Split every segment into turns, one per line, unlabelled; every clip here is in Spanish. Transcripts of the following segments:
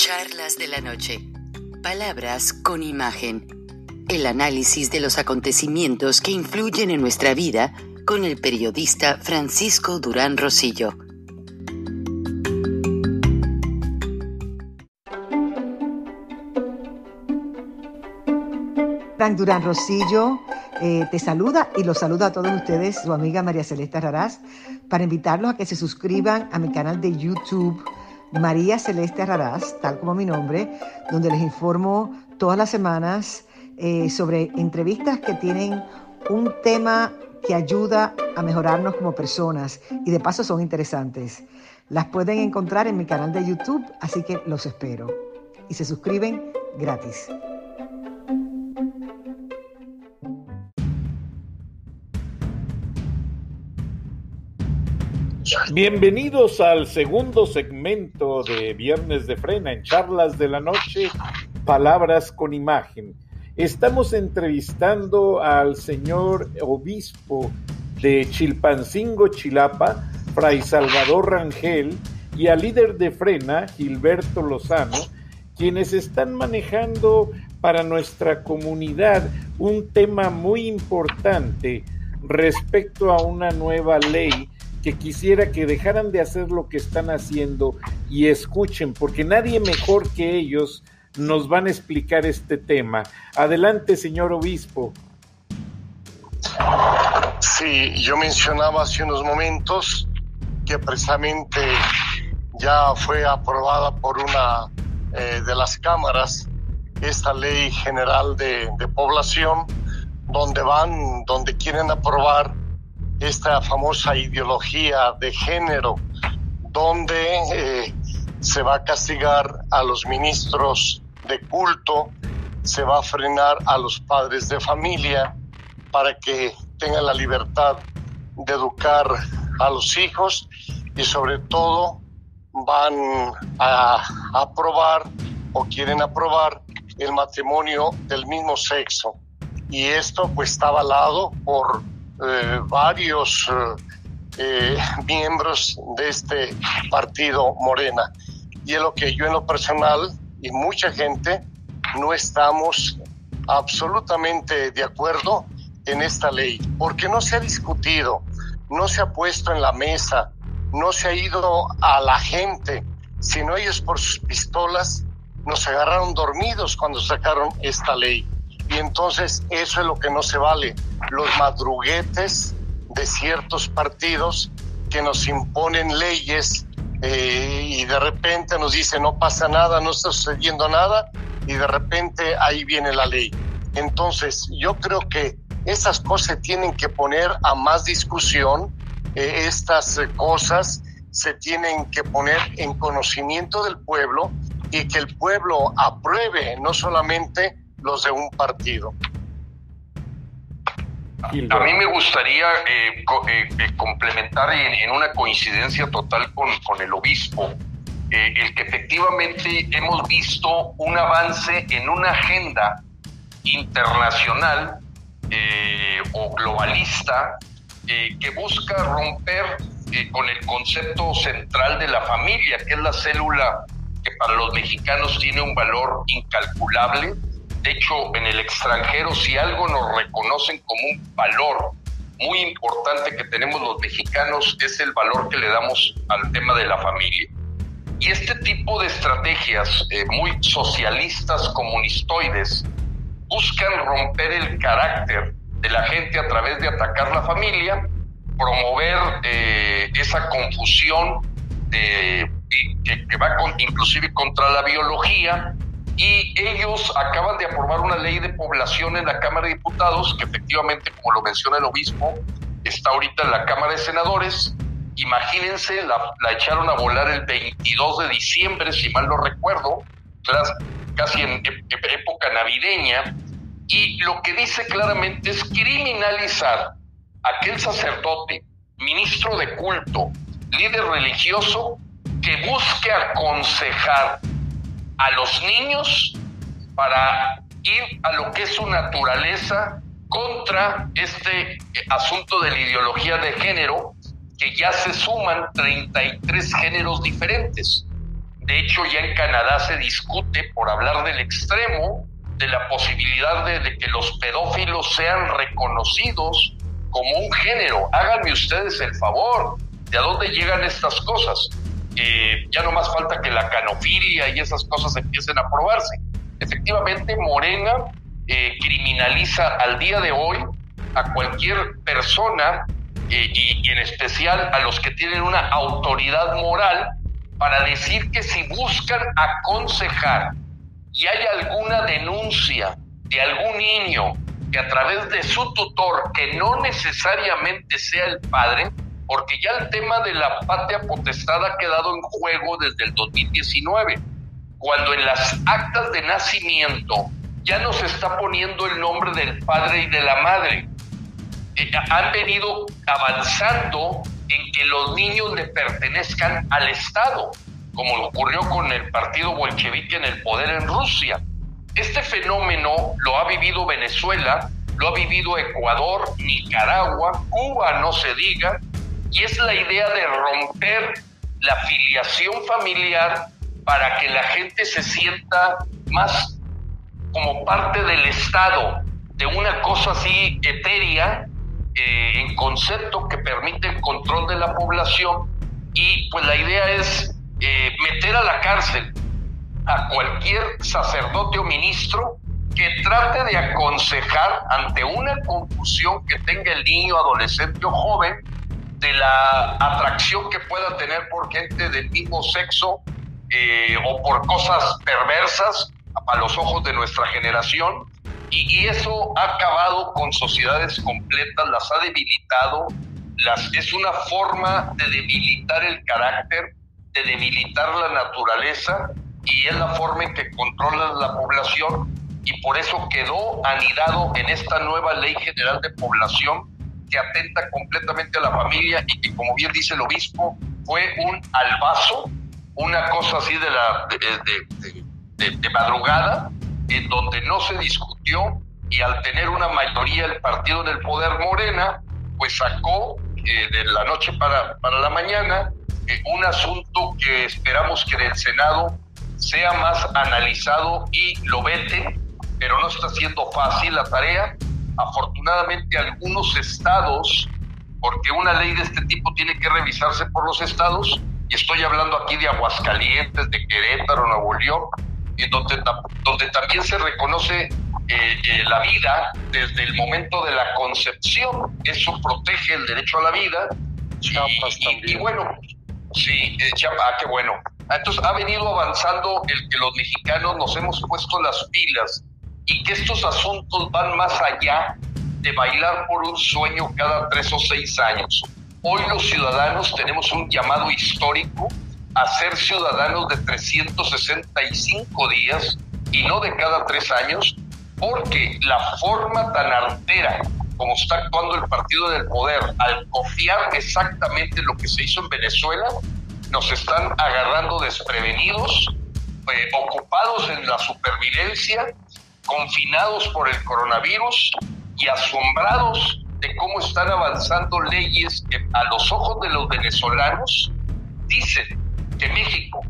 Charlas de la noche. Palabras con imagen. El análisis de los acontecimientos que influyen en nuestra vida con el periodista Francisco Durán Rosillo.
Frank Durán Rosillo te saluda y los saluda a todos ustedes, su amiga María Celeste Raraz, para invitarlos a que se suscriban a mi canal de YouTube, María Celeste Raraz, tal como mi nombre, donde les informo todas las semanas sobre entrevistas que tienen un tema que ayuda a mejorarnos como personas y de paso son interesantes. Las pueden encontrar en mi canal de YouTube, así que los espero. Y se suscriben gratis.
Bienvenidos al segundo segmento de Viernes de Frena en Charlas de la Noche, Palabras con Imagen. Estamos entrevistando al señor obispo de Chilpancingo, Chilapa, Fray Salvador Rangel, y al líder de Frena, Gilberto Lozano, quienes están manejando para nuestra comunidad un tema muy importante respecto a una nueva ley que quisiera que dejaran de hacer lo que están haciendo y escuchen, porque nadie mejor que ellos nos van a explicar este tema. Adelante, señor obispo.
Sí, yo mencionaba hace unos momentos que precisamente ya fue aprobada por una de las cámaras esta ley general de población, donde quieren aprobar esta famosa ideología de género, donde se va a castigar a los ministros de culto, se va a frenar a los padres de familia para que tengan la libertad de educar a los hijos y sobre todo van a aprobar o quieren aprobar el matrimonio del mismo sexo. Y esto pues está avalado por varios miembros de este partido Morena, y es lo que yo en lo personal y mucha gente no estamos absolutamente de acuerdo en esta ley, porque no se ha discutido, no se ha puesto en la mesa, no se ha ido a la gente, sino ellos por sus pistolas nos agarraron dormidos cuando sacaron esta ley. Y entonces eso es lo que no se vale, los madruguetes de ciertos partidos que nos imponen leyes y de repente nos dicen no pasa nada, no está sucediendo nada, y de repente ahí viene la ley. Entonces yo creo que esas cosas se tienen que poner a más discusión, estas cosas se tienen que poner en conocimiento del pueblo y que el pueblo apruebe, no solamente los de un partido.
A mí me gustaría complementar en una coincidencia total con el obispo, el que efectivamente hemos visto un avance en una agenda internacional o globalista que busca romper con el concepto central de la familia, que es la célula que para los mexicanos tiene un valor incalculable. De hecho, en el extranjero, si algo nos reconocen como un valor muy importante que tenemos los mexicanos, es el valor que le damos al tema de la familia. Y este tipo de estrategias muy socialistas, comunistoides, buscan romper el carácter de la gente a través de atacar la familia, promover esa confusión que va inclusive contra la biología. Y ellos acaban de aprobar una ley de población en la Cámara de Diputados, que efectivamente, como lo menciona el obispo, está ahorita en la Cámara de Senadores. Imagínense, la echaron a volar el 22 de diciembre, si mal no recuerdo, casi en época navideña, y lo que dice claramente es criminalizar a aquel sacerdote, ministro de culto, líder religioso, que busque aconsejar a los niños para ir a lo que es su naturaleza contra este asunto de la ideología de género, que ya se suman 33 géneros diferentes. De hecho, ya en Canadá se discute, por hablar del extremo, de la posibilidad de que los pedófilos sean reconocidos como un género. Háganme ustedes el favor, ¿de a dónde llegan estas cosas? Ya no más falta que la canofilia y esas cosas empiecen a probarse. Efectivamente, Morena criminaliza al día de hoy a cualquier persona y en especial a los que tienen una autoridad moral para decir que si buscan aconsejar y hay alguna denuncia de algún niño que a través de su tutor, que no necesariamente sea el padre, porque ya el tema de la patria potestad ha quedado en juego desde el 2019, cuando en las actas de nacimiento ya no se está poniendo el nombre del padre y de la madre. Han venido avanzando en que los niños le pertenezcan al Estado, como ocurrió con el partido bolchevique en el poder en Rusia. Este fenómeno lo ha vivido Venezuela, lo ha vivido Ecuador, Nicaragua, Cuba, no se diga, y es la idea de romper la filiación familiar para que la gente se sienta más como parte del Estado, de una cosa así etérea, en concepto que permite el control de la población, y pues la idea es meter a la cárcel a cualquier sacerdote o ministro que trate de aconsejar ante una confusión que tenga el niño, adolescente o joven de la atracción que pueda tener por gente del mismo sexo o por cosas perversas a los ojos de nuestra generación, y eso ha acabado con sociedades completas, las ha debilitado, es una forma de debilitar el carácter, de debilitar la naturaleza, y es la forma en que controlan la población, y por eso quedó anidado en esta nueva Ley General de Población que atenta completamente a la familia y que, como bien dice el obispo, fue un albazo, una cosa así de madrugada, en donde no se discutió, y al tener una mayoría el partido del poder, Morena, pues sacó de la noche para la mañana un asunto que esperamos que en el Senado sea más analizado y lo vete, pero no está siendo fácil la tarea. Afortunadamente algunos estados, porque una ley de este tipo tiene que revisarse por los estados, y estoy hablando aquí de Aguascalientes, de Querétaro, Nuevo León, en donde también se reconoce la vida desde el momento de la concepción. Eso protege el derecho a la vida.
Chiapas también.
Y bueno, sí, Chiapas, qué bueno. Entonces ha venido avanzando el que los mexicanos nos hemos puesto las pilas y que estos asuntos van más allá de bailar por un sueño cada 3 o 6 años. Hoy los ciudadanos tenemos un llamado histórico a ser ciudadanos de 365 días y no de cada 3 años, porque la forma tan artera como está actuando el partido del poder al copiar exactamente lo que se hizo en Venezuela, nos están agarrando desprevenidos, ocupados en la supervivencia, confinados por el coronavirus y asombrados de cómo están avanzando leyes que a los ojos de los venezolanos dicen que México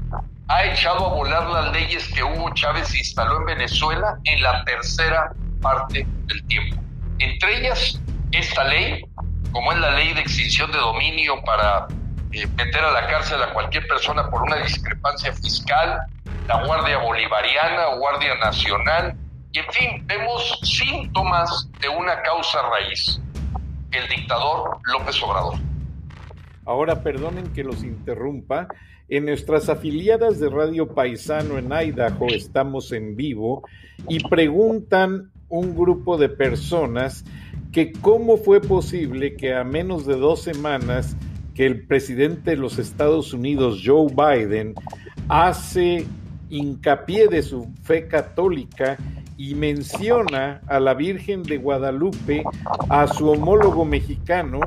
ha echado a volar las leyes que Hugo Chávez instaló en Venezuela en la tercera parte del tiempo. Entre ellas, esta ley, como es la ley de extinción de dominio para meter a la cárcel a cualquier persona por una discrepancia fiscal, la Guardia Bolivariana o Guardia Nacional, y en fin, vemos síntomas de una causa raíz: el dictador López Obrador.
Ahora, perdonen que los interrumpa. En nuestras afiliadas de Radio Paisano en Idaho estamos en vivo y preguntan un grupo de personas que cómo fue posible que a menos de 2 semanas que el presidente de los Estados Unidos, Joe Biden, hace hincapié de su fe católica y menciona a la Virgen de Guadalupe, a su homólogo mexicano,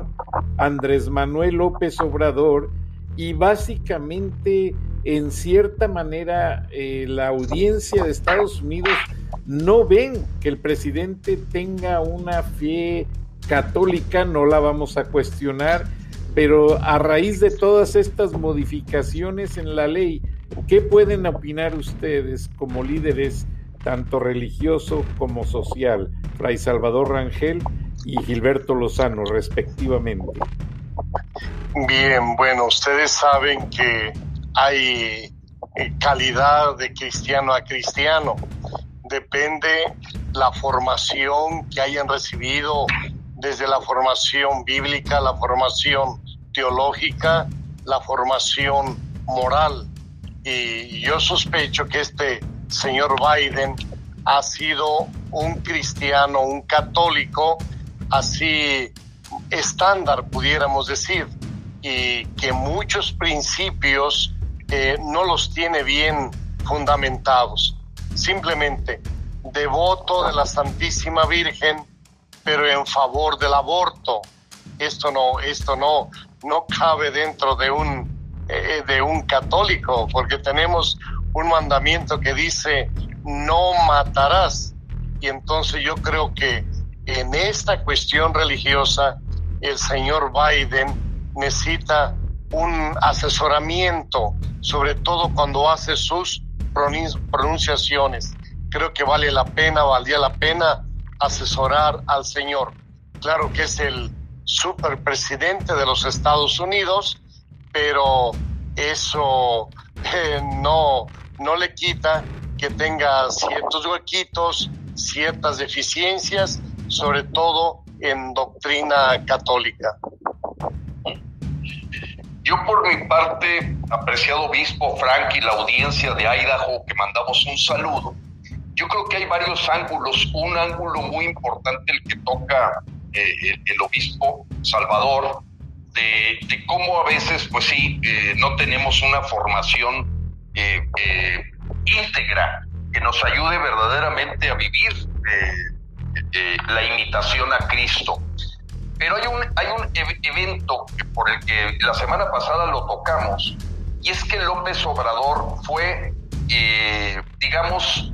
Andrés Manuel López Obrador, y básicamente, en cierta manera, la audiencia de Estados Unidos no ven que el presidente tenga una fe católica, no la vamos a cuestionar, pero a raíz de todas estas modificaciones en la ley ¿Qué pueden opinar ustedes como líderes tanto religioso como social, Fray Salvador Rangel y Gilberto Lozano, respectivamente?
Bien, bueno, ustedes saben que hay calidad de cristiano a cristiano. Depende la formación que hayan recibido, desde la formación bíblica, la formación teológica, la formación moral. Y yo sospecho que este señor Biden ha sido un cristiano, un católico, así estándar, pudiéramos decir, y que muchos principios no los tiene bien fundamentados. Simplemente devoto de la Santísima Virgen, pero en favor del aborto. Esto no cabe dentro de un católico, porque tenemos un mandamiento que dice no matarás. Y entonces yo creo que en esta cuestión religiosa el señor Biden necesita un asesoramiento, sobre todo cuando hace sus pronunciaciones. Creo que valdría la pena asesorar al señor. Claro que es el superpresidente de los Estados Unidos, pero eso no le quita que tenga ciertos huequitos, ciertas deficiencias, sobre todo en doctrina católica.
Yo por mi parte, apreciado obispo Frank y la audiencia de Idaho, que mandamos un saludo, yo creo que hay varios ángulos. Un ángulo muy importante el que toca el obispo Salvador, de cómo a veces, pues sí, no tenemos una formación íntegra que nos ayude verdaderamente a vivir la imitación a Cristo. Pero hay un evento por el que la semana pasada lo tocamos, y es que López Obrador fue, digamos,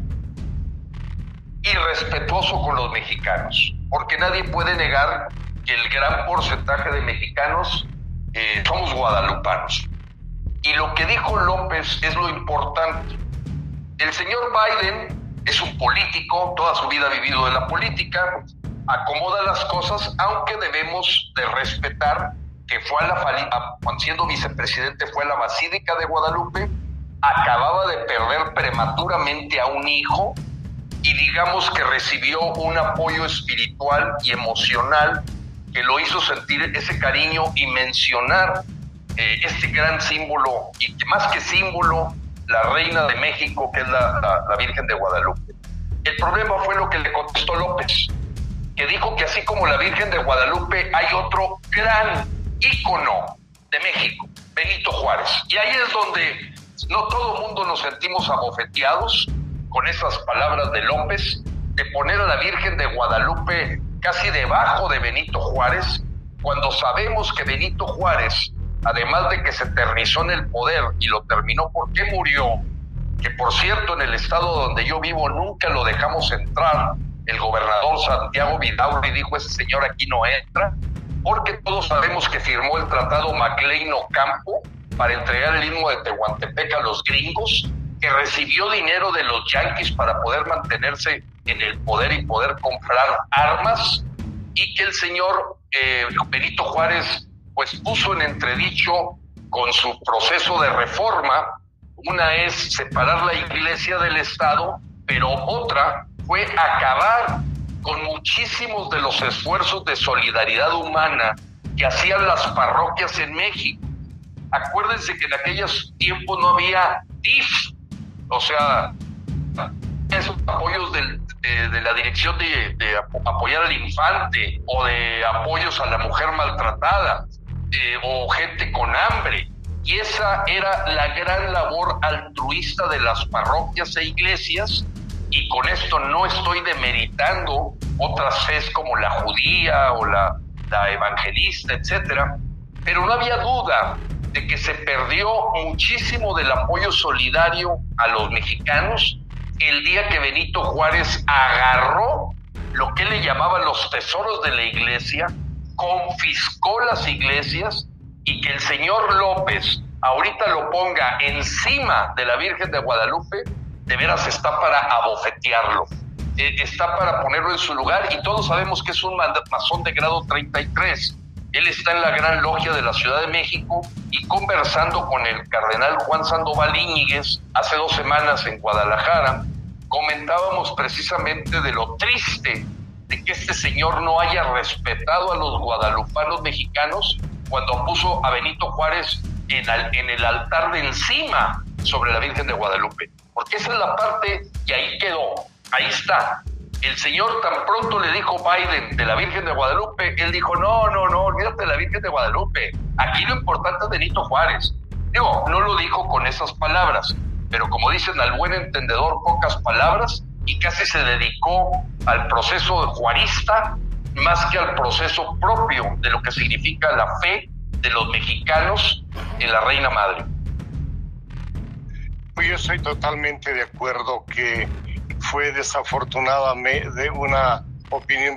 irrespetuoso con los mexicanos, porque nadie puede negar que el gran porcentaje de mexicanos somos guadalupanos. Y lo que dijo López es lo importante. El señor Biden es un político, toda su vida ha vivido en la política, acomoda las cosas, aunque debemos de respetar que fue cuando siendo vicepresidente fue a la Basílica de Guadalupe, acababa de perder prematuramente a un hijo, y digamos que recibió un apoyo espiritual y emocional que lo hizo sentir ese cariño y mencionar este gran símbolo, y que más que símbolo, la reina de México, que es la Virgen de Guadalupe. El problema fue lo que le contestó López, que dijo que así como la Virgen de Guadalupe hay otro gran ícono de México, Benito Juárez. Y ahí es donde no todo el mundo nos sentimos abofeteados con esas palabras de López, de poner a la Virgen de Guadalupe casi debajo de Benito Juárez, cuando sabemos que Benito Juárez, además de que se eternizó en el poder y lo terminó porque murió, que por cierto en el estado donde yo vivo nunca lo dejamos entrar, el gobernador Santiago Vidaurri dijo: ese señor aquí no entra, porque todos sabemos que firmó el tratado McLean-Ocampo para entregar el istmo de Tehuantepec a los gringos, que recibió dinero de los yanquis para poder mantenerse en el poder y poder comprar armas, y que el señor Benito Juárez pues puso en entredicho con su proceso de reforma. Una es separar la iglesia del Estado, pero otra fue acabar con muchísimos de los esfuerzos de solidaridad humana que hacían las parroquias en México. Acuérdense que en aquellos tiempos no había DIF, o sea, esos apoyos de la dirección de apoyar al infante, o de apoyos a la mujer maltratada, o gente con hambre. Y esa era la gran labor altruista de las parroquias e iglesias. Y con esto no estoy demeritando otras fes como la judía o la evangelista, etcétera, pero no había duda de que se perdió muchísimo del apoyo solidario a los mexicanos el día que Benito Juárez agarró lo que él le llamaba los tesoros de la iglesia, confiscó las iglesias, y que el señor López, ahorita lo ponga encima de la Virgen de Guadalupe, de veras está para abofetearlo, está para ponerlo en su lugar, y todos sabemos que es un masón de grado 33. Él está en la Gran Logia de la Ciudad de México, y conversando con el cardenal Juan Sandoval Íñiguez hace 2 semanas en Guadalajara, comentábamos precisamente de lo triste de que este señor no haya respetado a los guadalupanos mexicanos cuando puso a Benito Juárez en el altar de encima sobre la Virgen de Guadalupe. Porque esa es la parte, y ahí quedó, ahí está. El señor tan pronto le dijo Biden de la Virgen de Guadalupe, él dijo, no, olvídate de la Virgen de Guadalupe, aquí lo importante es Benito Juárez. Digo, no lo dijo con esas palabras, pero como dicen al buen entendedor, pocas palabras, y casi se dedicó al proceso juarista más que al proceso propio de lo que significa la fe de los mexicanos en la Reina Madre.
Pues yo estoy totalmente de acuerdo que fue desafortunadamente una opinión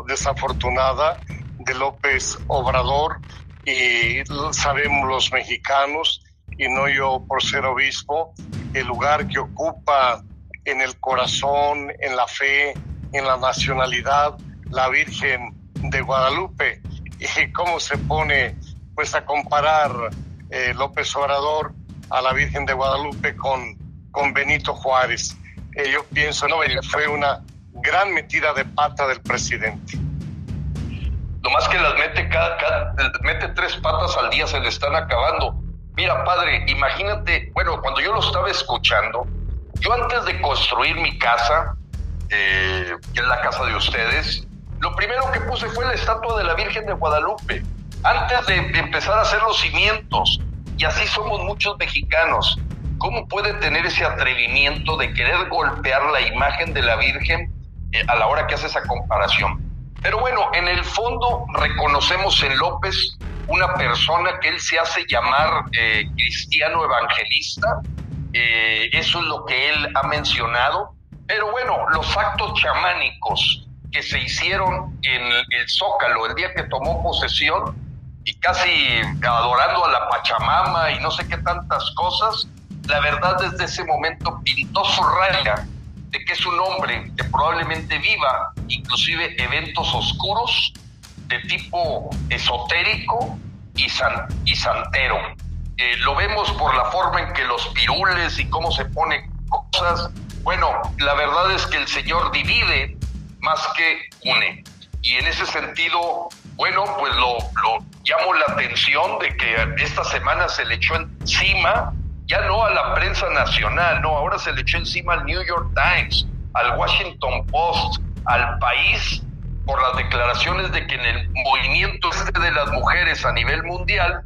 desafortunada de López Obrador, y sabemos los mexicanos, y no yo por ser obispo, el lugar que ocupa en el corazón, en la fe, en la nacionalidad, la Virgen de Guadalupe. Y cómo se pone pues a comparar López Obrador a la Virgen de Guadalupe con Benito Juárez. Yo pienso, fue una gran metida de pata del presidente.
Nomás que las mete 3 patas al día, se le están acabando. Mira, padre, imagínate, bueno, cuando yo lo estaba escuchando, yo antes de construir mi casa, que es la casa de ustedes, lo primero que puse fue la estatua de la Virgen de Guadalupe, antes de empezar a hacer los cimientos. Y así somos muchos mexicanos. ¿Cómo puede tener ese atrevimiento de querer golpear la imagen de la Virgen a la hora que hace esa comparación? Pero bueno, en el fondo reconocemos en López una persona que él se hace llamar cristiano evangelista. Eso es lo que él ha mencionado. Pero bueno, los actos chamánicos que se hicieron en el Zócalo el día que tomó posesión, y casi adorando a la Pachamama y no sé qué tantas cosas, la verdad desde ese momento pintó su raya de que es un hombre que probablemente viva inclusive eventos oscuros de tipo esotérico y santero. Lo vemos por la forma en que los pirules y cómo se pone cosas. Bueno, la verdad es que el Señor divide más que une. Y en ese sentido, bueno, pues lo llamo la atención de que esta semana se le echó encima, ya no a la prensa nacional, no, ahora se le echó encima al New York Times, al Washington Post, al País, por las declaraciones de que en el movimiento de las mujeres a nivel mundial,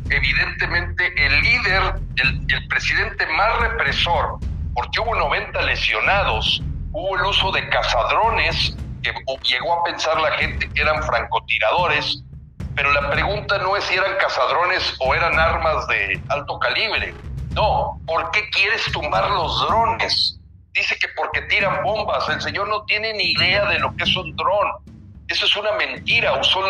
evidentemente el líder, el presidente más represor, porque hubo 90 lesionados, hubo el uso de cazadrones, que llegó a pensar la gente que eran francotiradores, pero la pregunta no es si eran cazadrones o eran armas de alto calibre. No, ¿por qué quieres tumbar los drones? Dice que porque tiran bombas. El señor no tiene ni idea de lo que es un dron. Eso es una mentira. Usó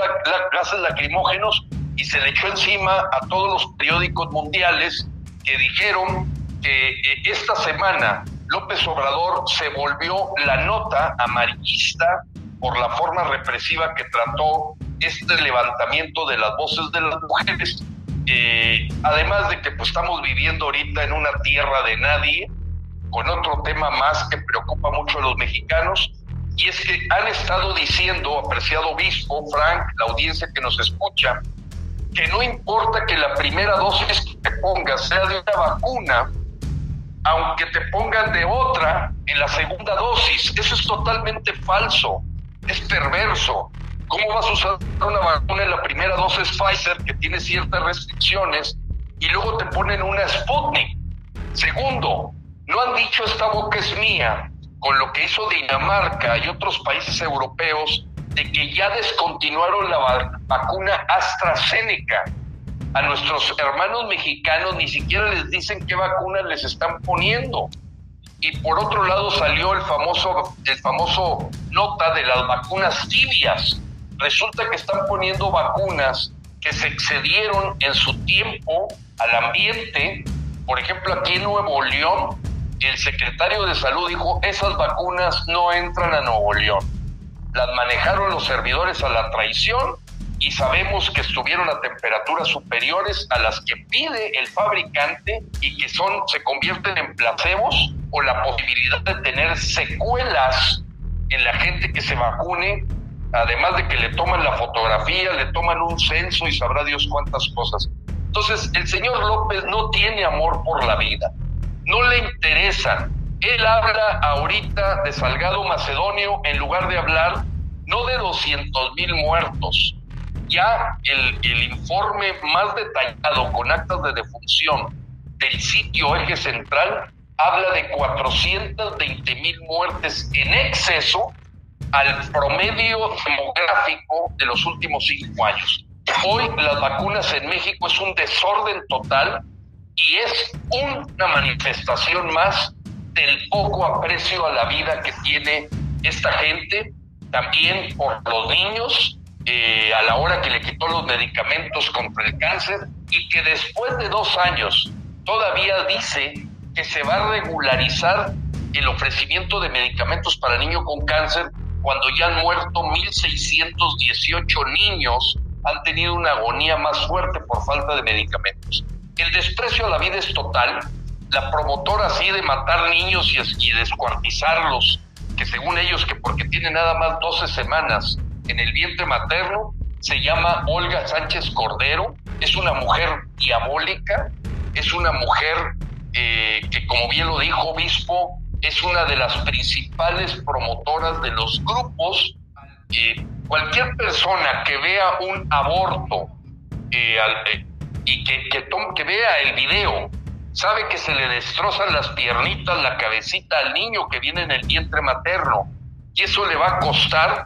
gases lacrimógenos y se le echó encima a todos los periódicos mundiales que dijeron que esta semana López Obrador se volvió la nota amarillista por la forma represiva que trató este levantamiento de las voces de las mujeres. Además de que pues, estamos viviendo ahorita en una tierra de nadie, con otro tema más que preocupa mucho a los mexicanos, y es que han estado diciendo, apreciado obispo, Frank, la audiencia que nos escucha, que no importa que la primera dosis que te pongas sea de una vacuna, aunque te pongan de otra en la segunda dosis. Eso es totalmente falso, es perverso. ¿Cómo vas a usar una vacuna en la primera dosis Pfizer, que tiene ciertas restricciones, y luego te ponen una Sputnik? Segundo, no han dicho esta boca es mía, con lo que hizo Dinamarca y otros países europeos, de que ya descontinuaron la vacuna AstraZeneca. A nuestros hermanos mexicanos ni siquiera les dicen qué vacunas les están poniendo. Y por otro lado salió el famoso nota de las vacunas tibias. Resulta que están poniendo vacunas que se excedieron en su tiempo al ambiente. Por ejemplo, aquí en Nuevo León, el secretario de Salud dijo, esas vacunas no entran a Nuevo León. Las manejaron los servidores a la traición y sabemos que estuvieron a temperaturas superiores a las que pide el fabricante y que se convierten en placebos o la posibilidad de tener secuelas en la gente que se vacune, además de que le toman la fotografía, le toman un censo y sabrá Dios cuántas cosas. Entonces, el señor López no tiene amor por la vida, no le interesa. Él habla ahorita de Salgado Macedonio en lugar de hablar no de 200,000 muertos. Ya el informe más detallado con actas de defunción del sitio Eje Central habla de 420,000 muertes en exceso al promedio demográfico de los últimos 5 años. Hoy las vacunas en México es un desorden total y es una manifestación más del poco aprecio a la vida que tiene esta gente, también por los niños, a la hora que le quitó los medicamentos contra el cáncer y que después de 2 años todavía dice que se va a regularizar el ofrecimiento de medicamentos para niños con cáncer cuando ya han muerto 1,618 niños, han tenido una agonía más fuerte por falta de medicamentos. El desprecio a la vida es total. La promotora así de matar niños y descuartizarlos, que según ellos que porque tiene nada más 12 semanas en el vientre materno, se llama Olga Sánchez Cordero, es una mujer diabólica, es una mujer que, como bien lo dijo Obispo, es una de las principales promotoras de los grupos. Cualquier persona que vea un aborto y que vea el video, sabe que se le destrozan las piernitas, la cabecita al niño que viene en el vientre materno, y eso le va a costar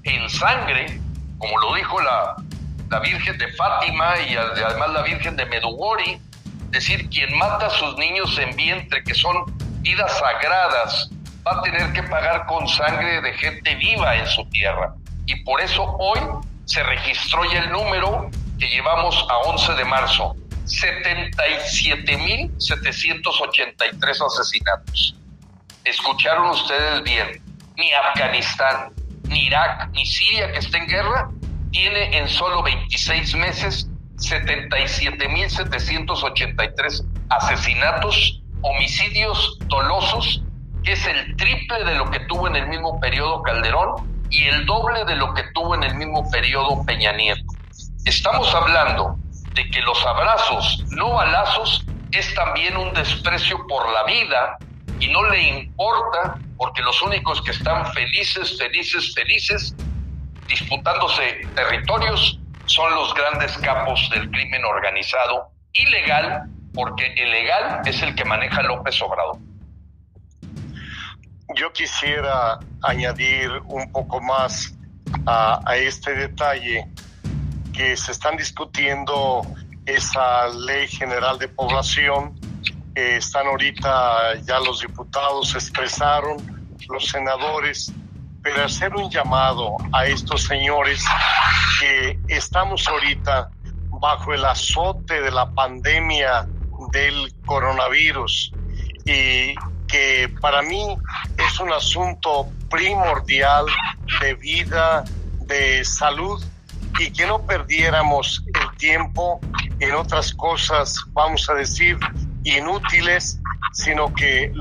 en sangre, como lo dijo la Virgen de Fátima y además la Virgen de Medugori, decir, quien mata a sus niños en vientre, que son vidas sagradas, va a tener que pagar con sangre de gente viva en su tierra. Y por eso hoy se registró ya el número que llevamos a 11 de marzo, 77,783 asesinatos. ¿Escucharon ustedes bien? Ni Afganistán, ni Irak, ni Siria, que está en guerra, tiene en solo 26 meses 77,783 asesinatos, homicidios dolosos, que es el triple de lo que tuvo en el mismo periodo Calderón y el doble de lo que tuvo en el mismo periodo Peña Nieto. Estamos hablando de que los abrazos, no balazos, es también un desprecio por la vida y no le importa, porque los únicos que están felices, disputándose territorios, son los grandes capos del crimen organizado, ilegal, porque el legal es el que maneja López Obrador.
Yo quisiera añadir un poco más a este detalle, que se están discutiendo esa ley general de población. Están ahorita ya los diputados, se expresaron, los senadores, pero hacer un llamado a estos señores que estamos ahorita bajo el azote de la pandemia del coronavirus y que para mí es un asunto primordial de vida, de salud, y que no perdiéramos el tiempo en otras cosas, vamos a decir, inútiles, sino que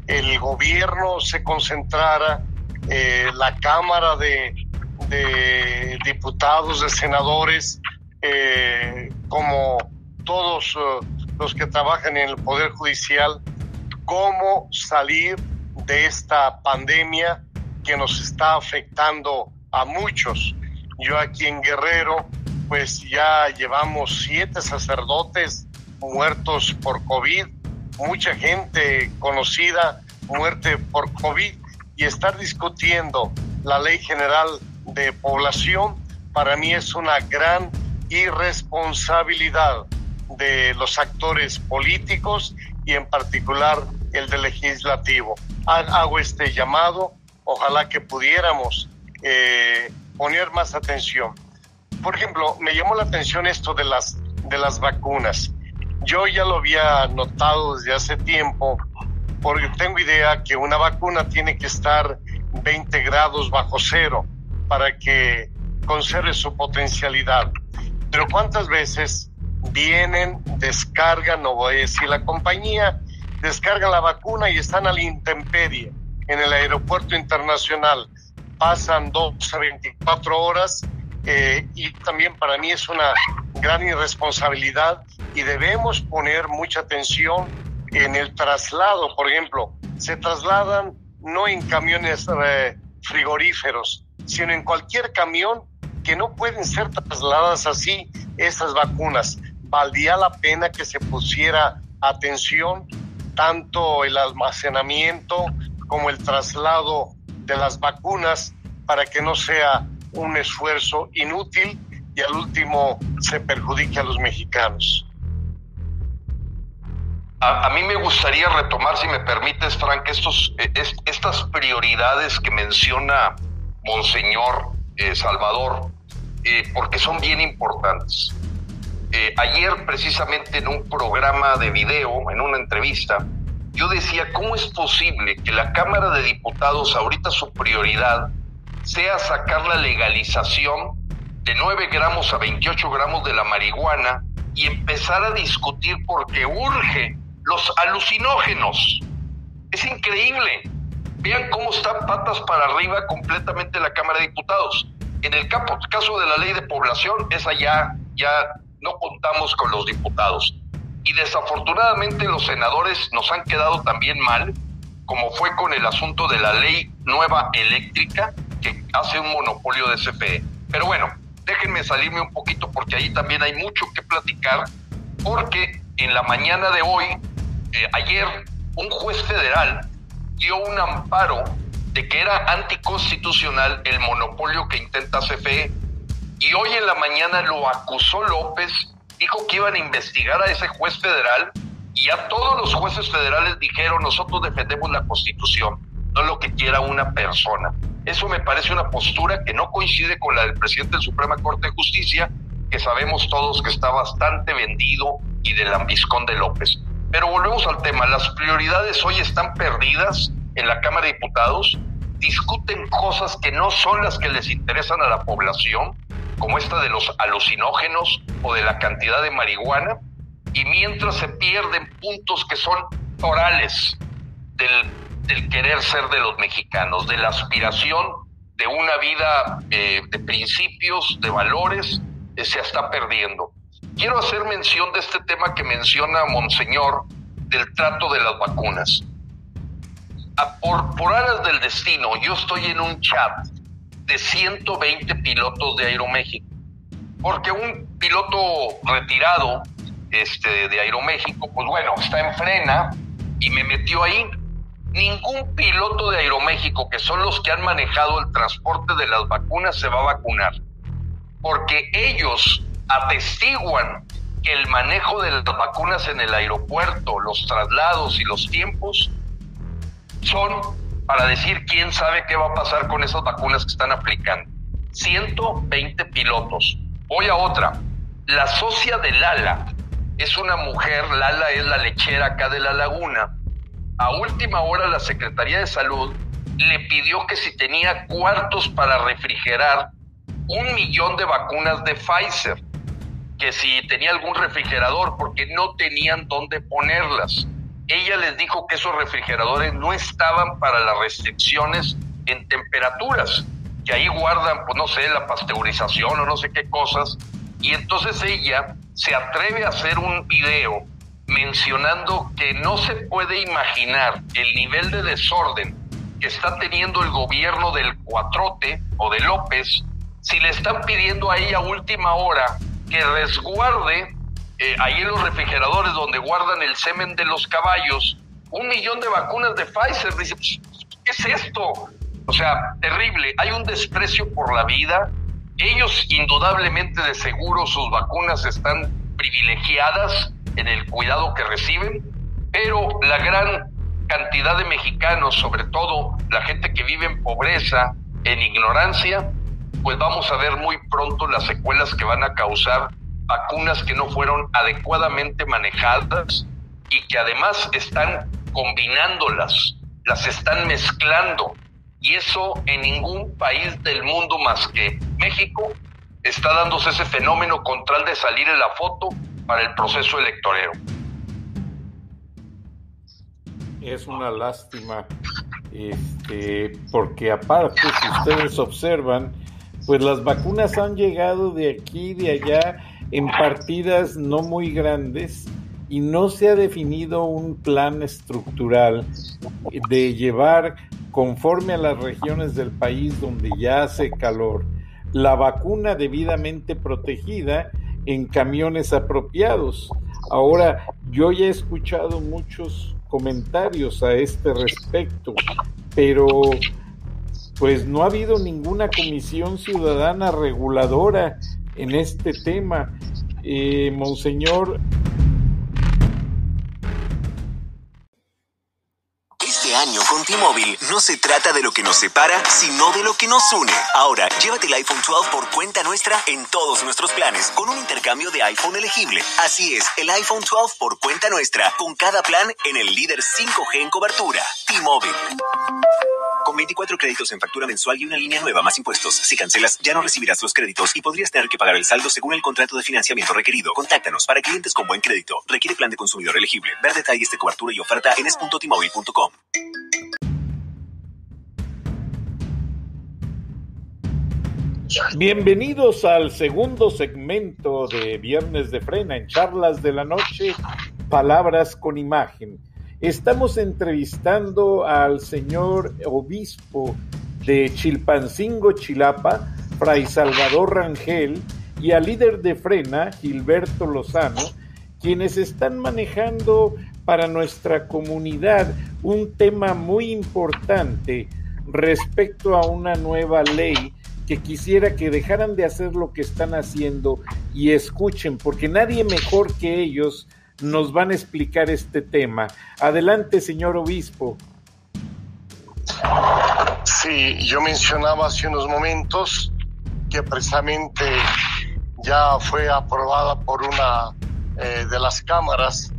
el gobierno se concentrara, la Cámara de Diputados, de senadores, como todos los que trabajan en el Poder Judicial, cómo salir de esta pandemia que nos está afectando a muchos. Yo aquí en Guerrero, pues ya llevamos 7 sacerdotes muertos por COVID, mucha gente conocida muerte por COVID, y estar discutiendo la Ley General de Población para mí es una gran irresponsabilidad de los actores políticos y en particular el del legislativo. Hago este llamado, ojalá que pudiéramos poner más atención. por ejemplo, me llamó la atención esto de las vacunas. Yo ya lo había notado desde hace tiempo, porque tengo idea que una vacuna tiene que estar 20 grados bajo cero para que conserve su potencialidad. Pero ¿cuántas veces vienen, descargan, no voy a decir la compañía, descargan la vacuna y están a la intemperie en el aeropuerto internacional? Pasan 12 a 24 horas y también para mí es una gran irresponsabilidad y debemos poner mucha atención en el traslado. Por ejemplo, se trasladan no en camiones frigoríferos, sino en cualquier camión, que no pueden ser trasladadas así estas vacunas. Valdría la pena que se pusiera atención tanto el almacenamiento como el traslado de las vacunas para que no sea un esfuerzo inútil y al último se perjudique a los mexicanos.
A mí me gustaría retomar, si me permites, Frank, estas prioridades que menciona Monseñor Salvador, porque son bien importantes. Ayer, precisamente en un programa de video, en una entrevista, yo decía, ¿cómo es posible que la Cámara de Diputados ahorita su prioridad sea sacar la legalización de 9 gramos a 28 gramos de la marihuana y empezar a discutir porque urge los alucinógenos? Es increíble. Vean cómo está patas para arriba completamente la Cámara de Diputados. En el caso de la ley de población, esa ya no contamos con los diputados. Y desafortunadamente los senadores nos han quedado también mal, como fue con el asunto de la ley nueva eléctrica, que hace un monopolio de CFE. Pero bueno, déjenme salirme un poquito porque ahí también hay mucho que platicar, porque en la mañana de hoy, ayer, un juez federal dio un amparo de que era anticonstitucional el monopolio que intenta CFE, y hoy en la mañana lo acusó López, dijo que iban a investigar a ese juez federal, y a todos los jueces federales dijeron, nosotros defendemos la Constitución, no lo que quiera una persona. Eso me parece una postura que no coincide con la del presidente de la Suprema Corte de Justicia, que sabemos todos que está bastante vendido, y del lambiscón de López. Pero volvemos al tema, las prioridades hoy están perdidas en la Cámara de Diputados, discuten cosas que no son las que les interesan a la población, como esta de los alucinógenos o de la cantidad de marihuana, y mientras se pierden puntos que son orales del querer ser de los mexicanos, de la aspiración de una vida de principios, de valores, se está perdiendo. Quiero hacer mención de este tema que menciona Monseñor, del trato de las vacunas. Por aras del destino, yo estoy en un chat de 120 pilotos de Aeroméxico, porque un piloto retirado de Aeroméxico, pues bueno, está en frena y me metió ahí. Ningún piloto de Aeroméxico, que son los que han manejado el transporte de las vacunas, se va a vacunar, porque ellos atestiguan que el manejo de las vacunas en el aeropuerto, los traslados y los tiempos son para decir quién sabe qué va a pasar con esas vacunas que están aplicando. 120 pilotos. Voy a otra. La socia de Lala es una mujer, Lala es la lechera acá de La Laguna. A última hora la Secretaría de Salud le pidió que si tenía cuartos para refrigerar 1 millón de vacunas de Pfizer, que si tenía algún refrigerador, porque no tenían dónde ponerlas. Ella les dijo que esos refrigeradores no estaban para las restricciones en temperaturas, que ahí guardan, pues no sé, la pasteurización o no sé qué cosas, y entonces ella se atreve a hacer un video mencionando que no se puede imaginar el nivel de desorden que está teniendo el gobierno del Cuatrote o de López, si le están pidiendo a ella a última hora que resguarde ahí en los refrigeradores donde guardan el semen de los caballos 1 millón de vacunas de Pfizer. Dice, ¿qué es esto? O sea, terrible. Hay un desprecio por la vida. Ellos indudablemente, de seguro, sus vacunas están privilegiadas en el cuidado que reciben, pero la gran cantidad de mexicanos, sobre todo la gente que vive en pobreza, en ignorancia, pues vamos a ver muy pronto las secuelas que van a causar vacunas que no fueron adecuadamente manejadas y que además están combinándolas, las están mezclando, y eso en ningún país del mundo más que México está dándose ese fenómeno con tal de salir en la foto para el proceso electorero.
Es una lástima, porque aparte, si ustedes observan, pues las vacunas han llegado de aquí y de allá en partidas no muy grandes y no se ha definido un plan estructural de llevar conforme a las regiones del país donde ya hace calor la vacuna debidamente protegida en camiones apropiados. Ahora, yo ya he escuchado muchos comentarios a este respecto, pero pues no ha habido ninguna comisión ciudadana reguladora en este tema. Monseñor.
Este año con T-Mobile no se trata de lo que nos separa, sino de lo que nos une. Ahora, llévate el iPhone 12 por cuenta nuestra en todos nuestros planes con un intercambio de iPhone elegible. Así es, el iPhone 12 por cuenta nuestra, con cada plan en el líder 5G en cobertura. T-Mobile. Con 24 créditos en factura mensual y una línea nueva más impuestos. Si cancelas, ya no recibirás los créditos y podrías tener que pagar el saldo según el contrato de financiamiento requerido. Contáctanos para clientes con buen crédito. Requiere plan de consumidor elegible. Ver detalles de cobertura y oferta en es.tmobile.com.
Bienvenidos al segundo segmento de Viernes de Frena en Charlas de la Noche, Palabras con Imagen. Estamos entrevistando al señor obispo de Chilpancingo, Chilapa, Fray Salvador Rangel, y al líder de Frena, Gilberto Lozano, quienes están manejando para nuestra comunidad un tema muy importante respecto a una nueva ley que quisiera que dejaran de hacer lo que están haciendo y escuchen, porque nadie mejor que ellos nos van a explicar este tema. Adelante, señor obispo.
Sí, yo mencionaba hace unos momentos que precisamente ya fue aprobada por una de las cámaras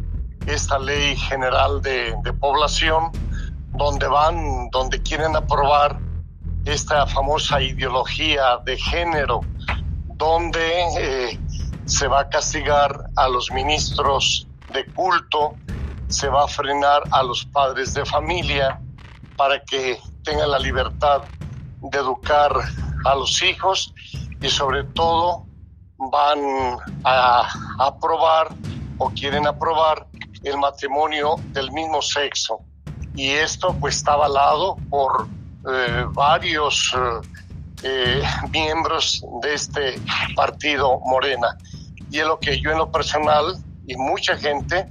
esta ley general de población, donde quieren aprobar esta famosa ideología de género, donde se va a castigar a los ministros de culto, se va a frenar a los padres de familia para que tengan la libertad de educar a los hijos, y sobre todo van a aprobar o quieren aprobar el matrimonio del mismo sexo, y esto pues está avalado por varios miembros de este partido Morena, y es lo que yo en lo personal y mucha gente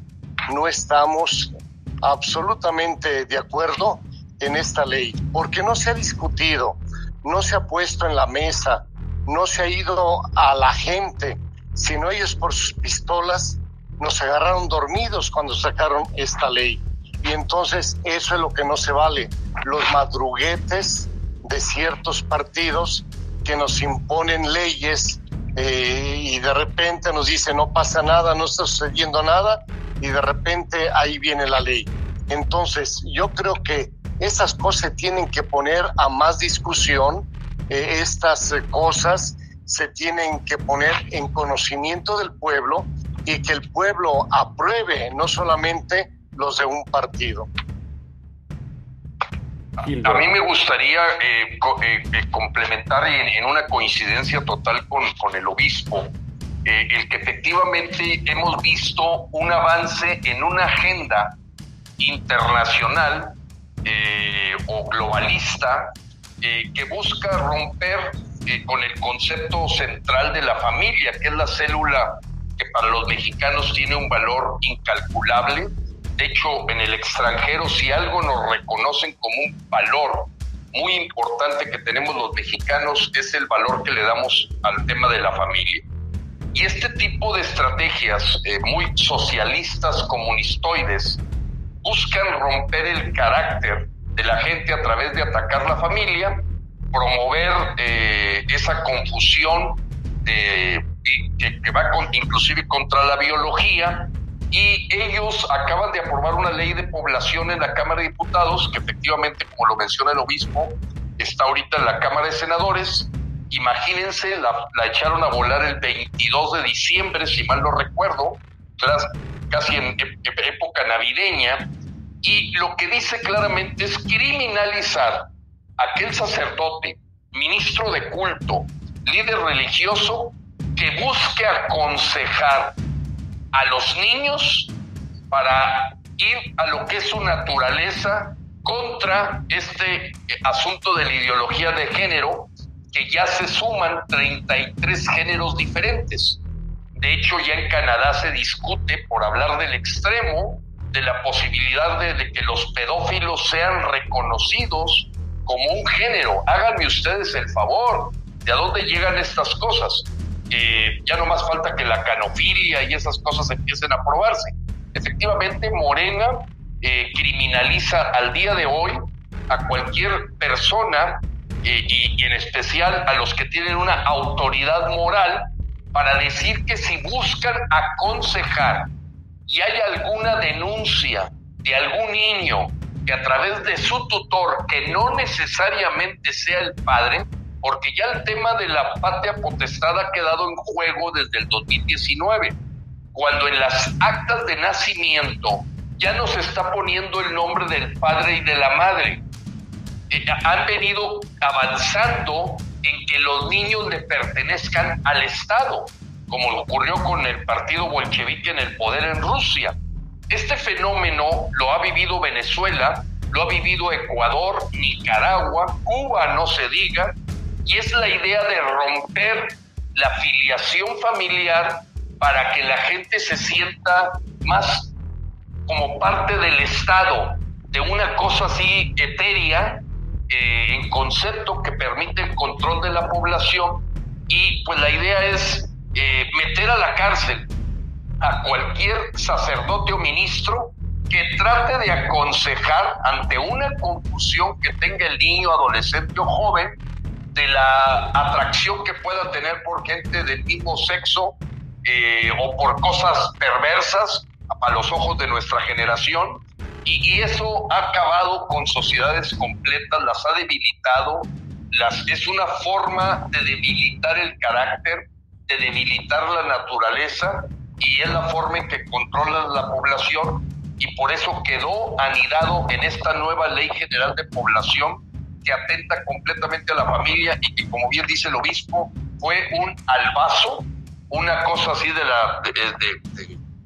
no estamos absolutamente de acuerdo en esta ley, porque no se ha discutido, no se ha puesto en la mesa, no se ha ido a la gente, sino ellos por sus pistolas nos agarraron dormidos cuando sacaron esta ley. Y entonces eso es lo que no se vale, los madruguetes de ciertos partidos que nos imponen leyes y de repente nos dicen no pasa nada, no está sucediendo nada, y de repente ahí viene la ley. Entonces yo creo que esas cosas se tienen que poner a más discusión, estas cosas se tienen que poner en conocimiento del pueblo y que el pueblo apruebe, no solamente los de un partido.
A mí me gustaría complementar en una coincidencia total con el obispo, el que efectivamente hemos visto un avance en una agenda internacional o globalista que busca romper con el concepto central de la familia, que es la célula que para los mexicanos tiene un valor incalculable. De hecho, en el extranjero, si algo nos reconocen como un valor muy importante que tenemos los mexicanos, es el valor que le damos al tema de la familia. Y este tipo de estrategias muy socialistas, comunistoides, buscan romper el carácter de la gente a través de atacar la familia promover esa confusión que va inclusive contra la biología, y ellos acaban de aprobar una ley de población en la Cámara de Diputados, que efectivamente, como lo menciona el obispo, está ahorita en la Cámara de Senadores. Imagínense, la echaron a volar el 22 de diciembre, si mal no recuerdo, casi en época navideña, y lo que dice claramente es criminalizar a aquel sacerdote, ministro de culto, líder religioso, que busque aconsejar a los niños para ir a lo que es su naturaleza contra este asunto de la ideología de género, que ya se suman 33 géneros diferentes. De hecho, ya en Canadá se discute, por hablar del extremo, de la posibilidad de que los pedófilos sean reconocidos como un género. Háganme ustedes el favor, ¿de a dónde llegan estas cosas? Ya no más falta que la canofilia y esas cosas empiecen a aprobarse. Efectivamente, Morena criminaliza al día de hoy a cualquier persona y en especial a los que tienen una autoridad moral, para decir que si buscan aconsejar y hay alguna denuncia de algún niño que a través de su tutor, que no necesariamente sea el padre, porque ya el tema de la patria potestad ha quedado en juego desde el 2019, cuando en las actas de nacimiento ya no se está poniendo el nombre del padre y de la madre. Han venido avanzando en que los niños le pertenezcan al Estado, como ocurrió con el partido bolchevique en el poder en Rusia. Este fenómeno lo ha vivido Venezuela, lo ha vivido Ecuador, Nicaragua, Cuba, no se diga, y es la idea de romper la filiación familiar para que la gente se sienta más como parte del Estado, de una cosa así etérea, en concepto que permite el control de la población. Y pues la idea es meter a la cárcel a cualquier sacerdote o ministro que trate de aconsejar ante una confusión que tenga el niño, adolescente o joven, de la atracción que pueda tener por gente del mismo sexo o por cosas perversas a los ojos de nuestra generación. Y eso ha acabado con sociedades completas, las ha debilitado, es una forma de debilitar el carácter, de debilitar la naturaleza, y es la forma en que controlan la población, y por eso quedó anidado en esta nueva Ley General de Población, que atenta completamente a la familia y que, como bien dice el obispo, fue un albazo, una cosa así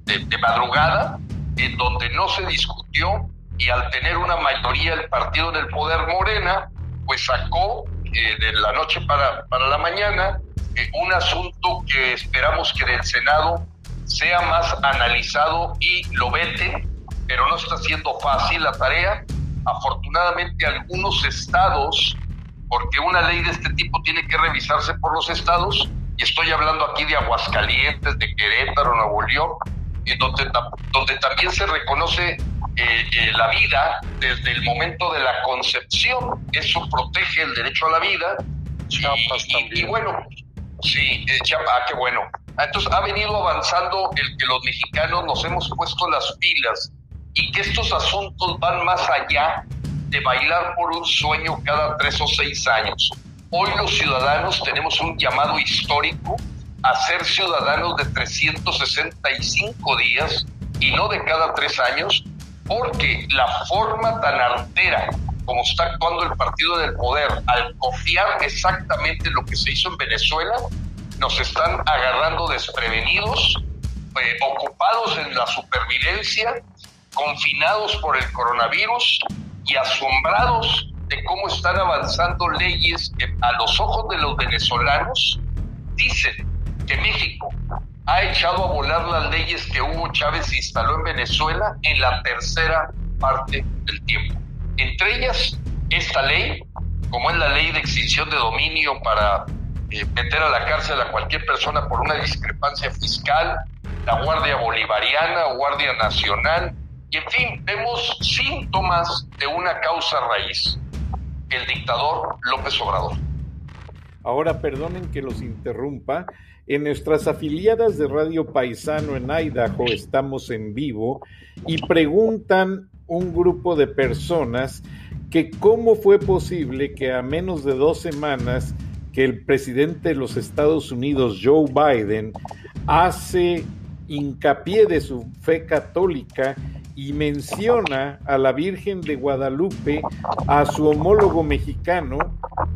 de madrugada, en donde no se discutió, y al tener una mayoría el partido del poder, Morena, pues sacó de la noche para la mañana un asunto que esperamos que en el Senado sea más analizado y lo veten, pero no está siendo fácil la tarea. Afortunadamente algunos estados, porque una ley de este tipo tiene que revisarse por los estados, y estoy hablando aquí de Aguascalientes, de Querétaro, Nuevo León, y donde también se reconoce la vida desde el momento de la concepción. Eso protege el derecho a la vida. Chiapas también. Y bueno, sí, Chiapas, qué bueno. Entonces ha venido avanzando el que los mexicanos nos hemos puesto las pilas, y que estos asuntos van más allá de bailar por un sueño cada 3 o 6 años. Hoy los ciudadanos tenemos un llamado histórico a ser ciudadanos de 365 días y no de cada 3 años, porque la forma tan artera como está actuando el partido del poder al copiar exactamente lo que se hizo en Venezuela, nos están agarrando desprevenidos, ocupados en la supervivencia, confinados por el coronavirus y asombrados de cómo están avanzando leyes que a los ojos de los venezolanos dicen que México ha echado a volar las leyes que Hugo Chávez instaló en Venezuela en la tercera parte del tiempo. Entre ellas, esta ley, como es la ley de extinción de dominio para meter a la cárcel a cualquier persona por una discrepancia fiscal, la Guardia Bolivariana o Guardia Nacional, y en fin, vemos síntomas de una causa raíz. el dictador López Obrador.
Ahora, perdonen que los interrumpa. En nuestras afiliadas de Radio Paisano en Idaho estamos en vivo y preguntan un grupo de personas que cómo fue posible que a menos de 2 semanas que el presidente de los Estados Unidos, Joe Biden, hace hincapié de su fe católica y menciona a la Virgen de Guadalupe, a su homólogo mexicano,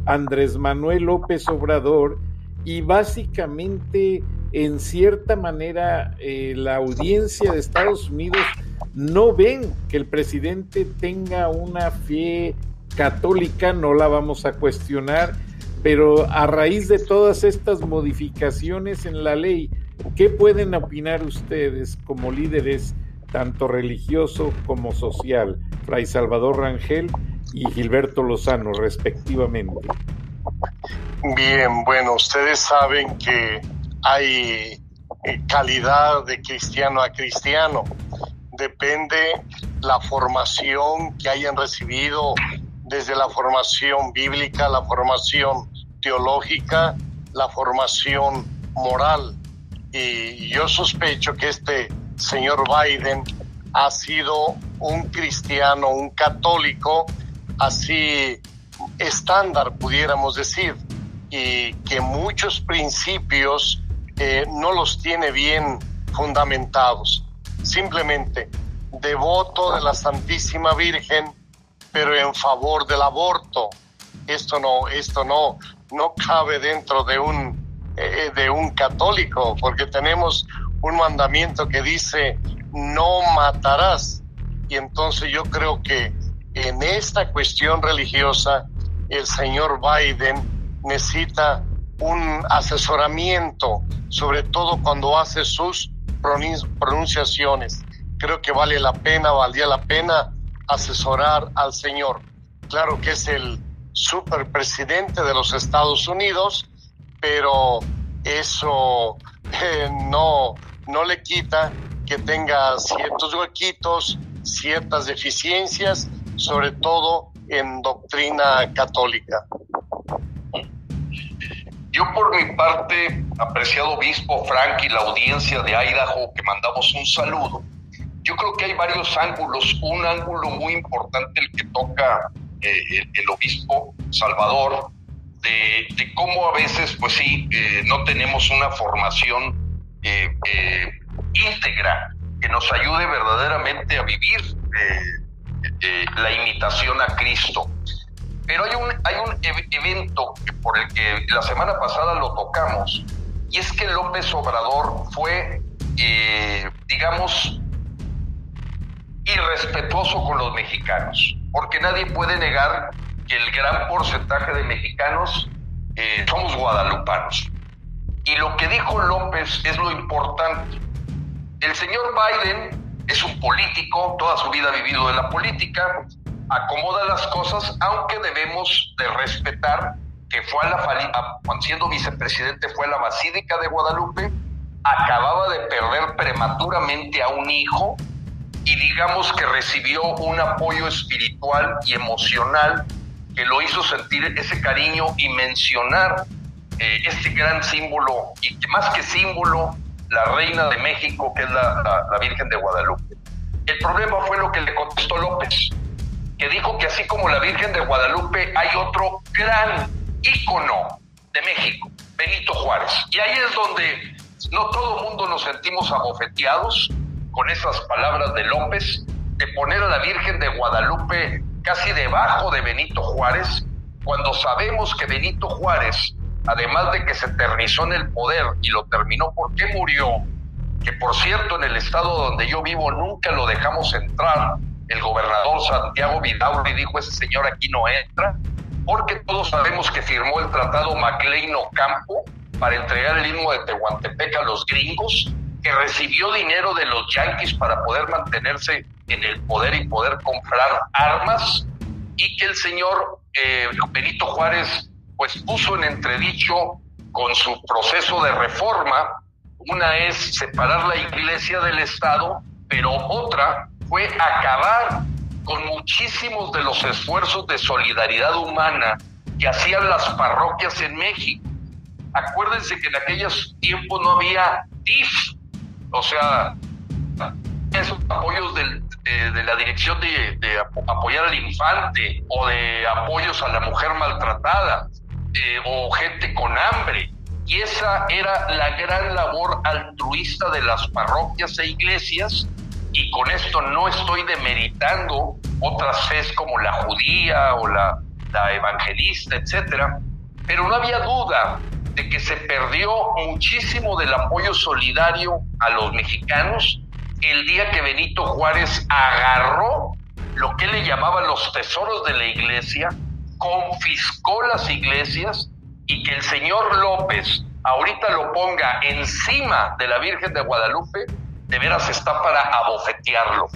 Andrés Manuel López Obrador, y básicamente, en cierta manera, la audiencia de Estados Unidos no ven que el presidente tenga una fe católica, no la vamos a cuestionar, pero a raíz de todas estas modificaciones en la ley, ¿qué pueden opinar ustedes como líderes tanto religioso como social, Fray Salvador Rangel y Gilberto Lozano, respectivamente?
Bien, bueno, ustedes saben que hay calidad de cristiano a cristiano. Depende la formación que hayan recibido, desde la formación bíblica, la formación teológica, la formación moral. Y yo sospecho que este señor Biden ha sido un cristiano, un católico, así estándar, pudiéramos decir, y que muchos principios no los tiene bien fundamentados. Simplemente devoto de la Santísima Virgen, pero en favor del aborto. Esto no cabe dentro de un católico, porque tenemos un mandamiento que dice no matarás. Y entonces yo creo que en esta cuestión religiosa el señor Biden necesita un asesoramiento, sobre todo cuando hace sus pronunciaciones. Creo que valdría la pena asesorar al señor. Claro que es el superpresidente de los Estados Unidos, pero eso no le quita que tenga ciertos huequitos, ciertas deficiencias, sobre todo en doctrina católica.
Yo por mi parte, apreciado obispo Frank y la audiencia de Idaho, que mandamos un saludo, yo creo que hay varios ángulos. Un ángulo muy importante el que toca el obispo Salvador, de cómo a veces, pues sí, no tenemos una formación íntegra que nos ayude verdaderamente a vivir la imitación a Cristo. Pero hay un evento por el que la semana pasada lo tocamos, y es que López Obrador fue, digamos, irrespetuoso con los mexicanos, porque nadie puede negar que el gran porcentaje de mexicanos somos guadalupanos. Y lo que dijo López es lo importante. El señor Biden es un político, toda su vida ha vivido en la política, acomoda las cosas, aunque debemos de respetar que fue cuando siendo vicepresidente fue a la Basílica de Guadalupe, acababa de perder prematuramente a un hijo, y digamos que recibió un apoyo espiritual y emocional que lo hizo sentir ese cariño y mencionar este gran símbolo, y que más que símbolo, la reina de México, que es la Virgen de Guadalupe. El problema fue lo que le contestó López, que dijo que así como la Virgen de Guadalupe hay otro gran ícono de México, Benito Juárez. Y ahí es donde no todo el mundo nos sentimos abofeteados con esas palabras de López, de poner a la Virgen de Guadalupe casi debajo de Benito Juárez, cuando sabemos que Benito Juárez, además de que se eternizó en el poder y lo terminó porque murió, que por cierto en el estado donde yo vivo nunca lo dejamos entrar, el gobernador Santiago Vidaurri dijo: ese señor aquí no entra, porque todos sabemos que firmó el tratado McLean-Ocampo para entregar el istmo de Tehuantepec a los gringos, que recibió dinero de los yanquis para poder mantenerse en el poder y poder comprar armas, y que el señor Benito Juárez pues puso en entredicho con su proceso de reforma. Una es separar la iglesia del Estado, pero otra fue acabar con muchísimos de los esfuerzos de solidaridad humana que hacían las parroquias en México. Acuérdense que en aquellos tiempos no había DIF, o sea, esos apoyos de la dirección de apoyar al infante, o de apoyos a la mujer maltratada, o gente con hambre. Y esa era la gran labor altruista de las parroquias e iglesias, y con esto no estoy demeritando otras fes como la judía o la evangelista, etcétera, pero no había duda de que se perdió muchísimo del apoyo solidario a los mexicanos el día que Benito Juárez agarró lo que le llamaban los tesoros de la iglesia, confiscó las iglesias, y que el señor López ahorita lo ponga encima de la Virgen de Guadalupe, de veras está para abofetearlo,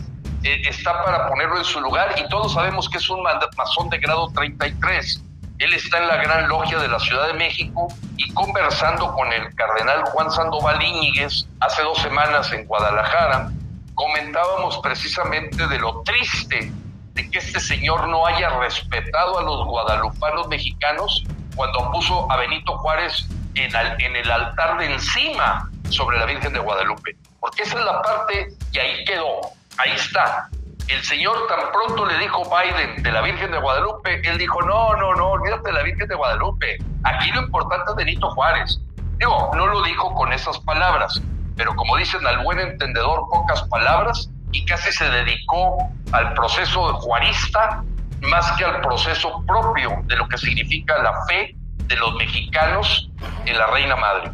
está para ponerlo en su lugar, y todos sabemos que es un masón de grado 33. Él está en la Gran Logia de la Ciudad de México, y conversando con el cardenal Juan Sandoval Íñiguez hace 2 semanas en Guadalajara, comentábamos precisamente de lo triste de que este señor no haya respetado a los guadalupanos mexicanos cuando puso a Benito Juárez en el altar de encima sobre la Virgen de Guadalupe, porque esa es la parte, y ahí quedó, ahí está. El señor tan pronto le dijo Biden de la Virgen de Guadalupe, él dijo, no, olvídate de la Virgen de Guadalupe, aquí lo importante es Benito Juárez. Digo, no lo dijo con esas palabras, pero como dicen al buen entendedor, pocas palabras, y casi se dedicó al proceso juarista más que al proceso propio de lo que significa la fe de los mexicanos en la Reina Madre.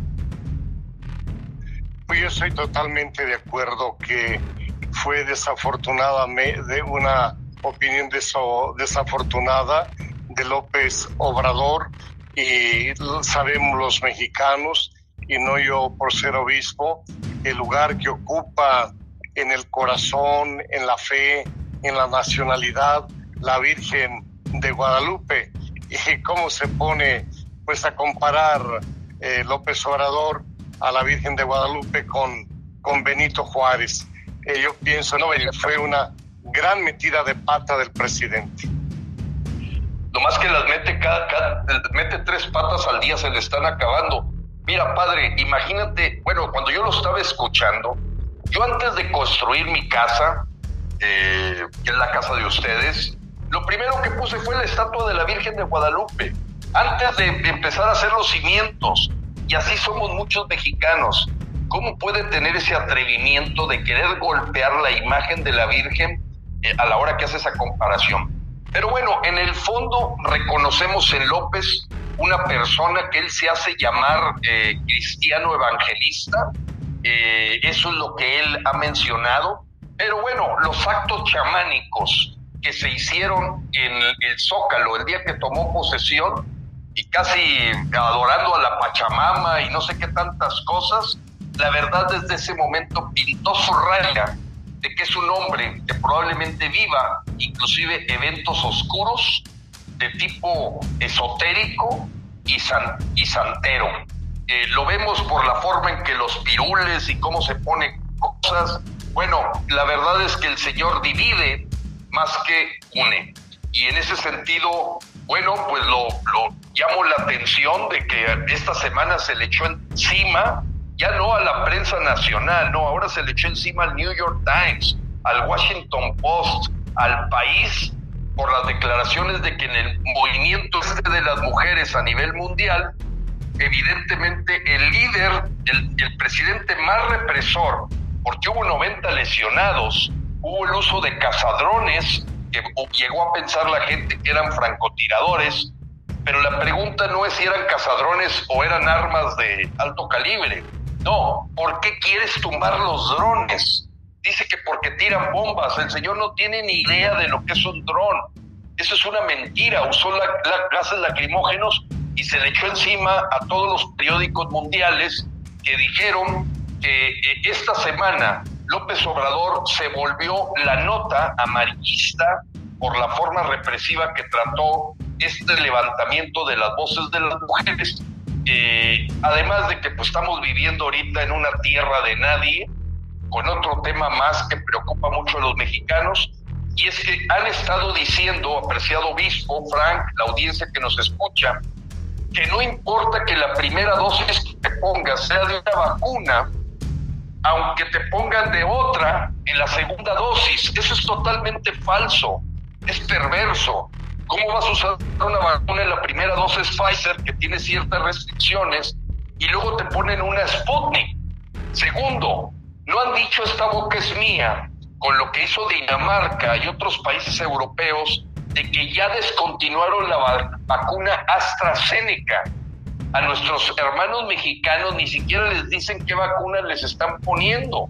Pues yo estoy totalmente de acuerdo que fue desafortunadamente una opinión desafortunada de López Obrador, y sabemos los mexicanos, y no yo por ser obispo, el lugar que ocupa en el corazón, en la fe, en la nacionalidad, la Virgen de Guadalupe. Y cómo se pone pues a comparar López Obrador a la Virgen de Guadalupe con Benito Juárez. Yo pienso, fue una gran metida de pata del presidente.
Nomás que las mete 3 patas al día, se le están acabando. Mira, padre, imagínate, bueno, cuando yo lo estaba escuchando, yo antes de construir mi casa, que es la casa de ustedes, lo primero que puse fue la estatua de la Virgen de Guadalupe, antes de empezar a hacer los cimientos. Y así somos muchos mexicanos. ¿Cómo puede tener ese atrevimiento de querer golpear la imagen de la Virgen a la hora que hace esa comparación? Pero bueno, en el fondo reconocemos en López una persona que él se hace llamar cristiano evangelista. Eso es lo que él ha mencionado. Pero bueno, los actos chamánicos que se hicieron en el Zócalo el día que tomó posesión, y casi adorando a la Pachamama y no sé qué tantas cosas, la verdad desde ese momento pintó su raya de que es un hombre que probablemente viva inclusive eventos oscuros de tipo esotérico y santero. Lo vemos por la forma en que los pirules y cómo se pone cosas. Bueno, la verdad es que el Señor divide más que une. Y en ese sentido, bueno, pues lo llamo la atención de que esta semana se le echó encima, ya no a la prensa nacional, no, ahora se le echó encima al New York Times, al Washington Post, al País, por las declaraciones de que en el movimiento de las mujeres a nivel mundial, evidentemente el líder, el presidente más represor, porque hubo 90 lesionados, hubo el uso de cazadrones, que llegó a pensar la gente que eran francotiradores, pero la pregunta no es si eran cazadrones o eran armas de alto calibre. No, ¿por qué quieres tumbar los drones? Dice que porque tiran bombas. El señor no tiene ni idea de lo que es un dron. Eso es una mentira. Usó gases lacrimógenos y se le echó encima a todos los periódicos mundiales que dijeron que esta semana López Obrador se volvió la nota amarillista por la forma represiva que trató este levantamiento de las voces de las mujeres. Además de que pues, estamos viviendo ahorita en una tierra de nadie, con otro tema más que preocupa mucho a los mexicanos, y es que han estado diciendo, apreciado obispo, Frank, la audiencia que nos escucha, que no importa que la primera dosis que te pongas sea de una vacuna, aunque te pongan de otra en la segunda dosis. Eso es totalmente falso, es perverso. ¿Cómo vas a usar una vacuna en la primera dosis Pfizer, que tiene ciertas restricciones, y luego te ponen una Sputnik? Segundo, no han dicho esta boca es mía, con lo que hizo Dinamarca y otros países europeos, de que ya descontinuaron la vacuna AstraZeneca. A nuestros hermanos mexicanos ni siquiera les dicen qué vacunas les están poniendo.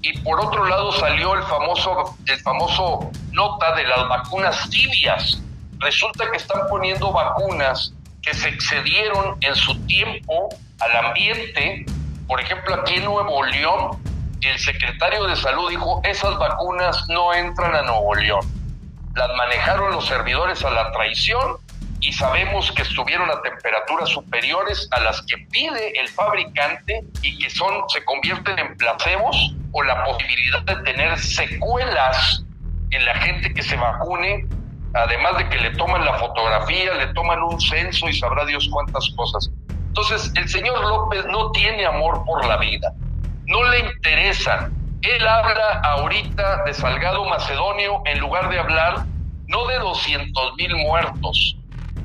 Y por otro lado salió el famoso nota de las vacunas tibias. Resulta que están poniendo vacunas que se excedieron en su tiempo al ambiente. Por ejemplo, aquí en Nuevo León, el secretario de Salud dijo, esas vacunas no entran a Nuevo León. Las manejaron los servidores a la traición y sabemos que estuvieron a temperaturas superiores a las que pide el fabricante y que se convierten en placebos, o la posibilidad de tener secuelas en la gente que se vacune, además de que le toman la fotografía, le toman un censo y sabrá Dios cuántas cosas. Entonces, el señor López no tiene amor por la vida, no le interesan. Él habla ahorita de Salgado Macedonio en lugar de hablar no de 200,000 muertos.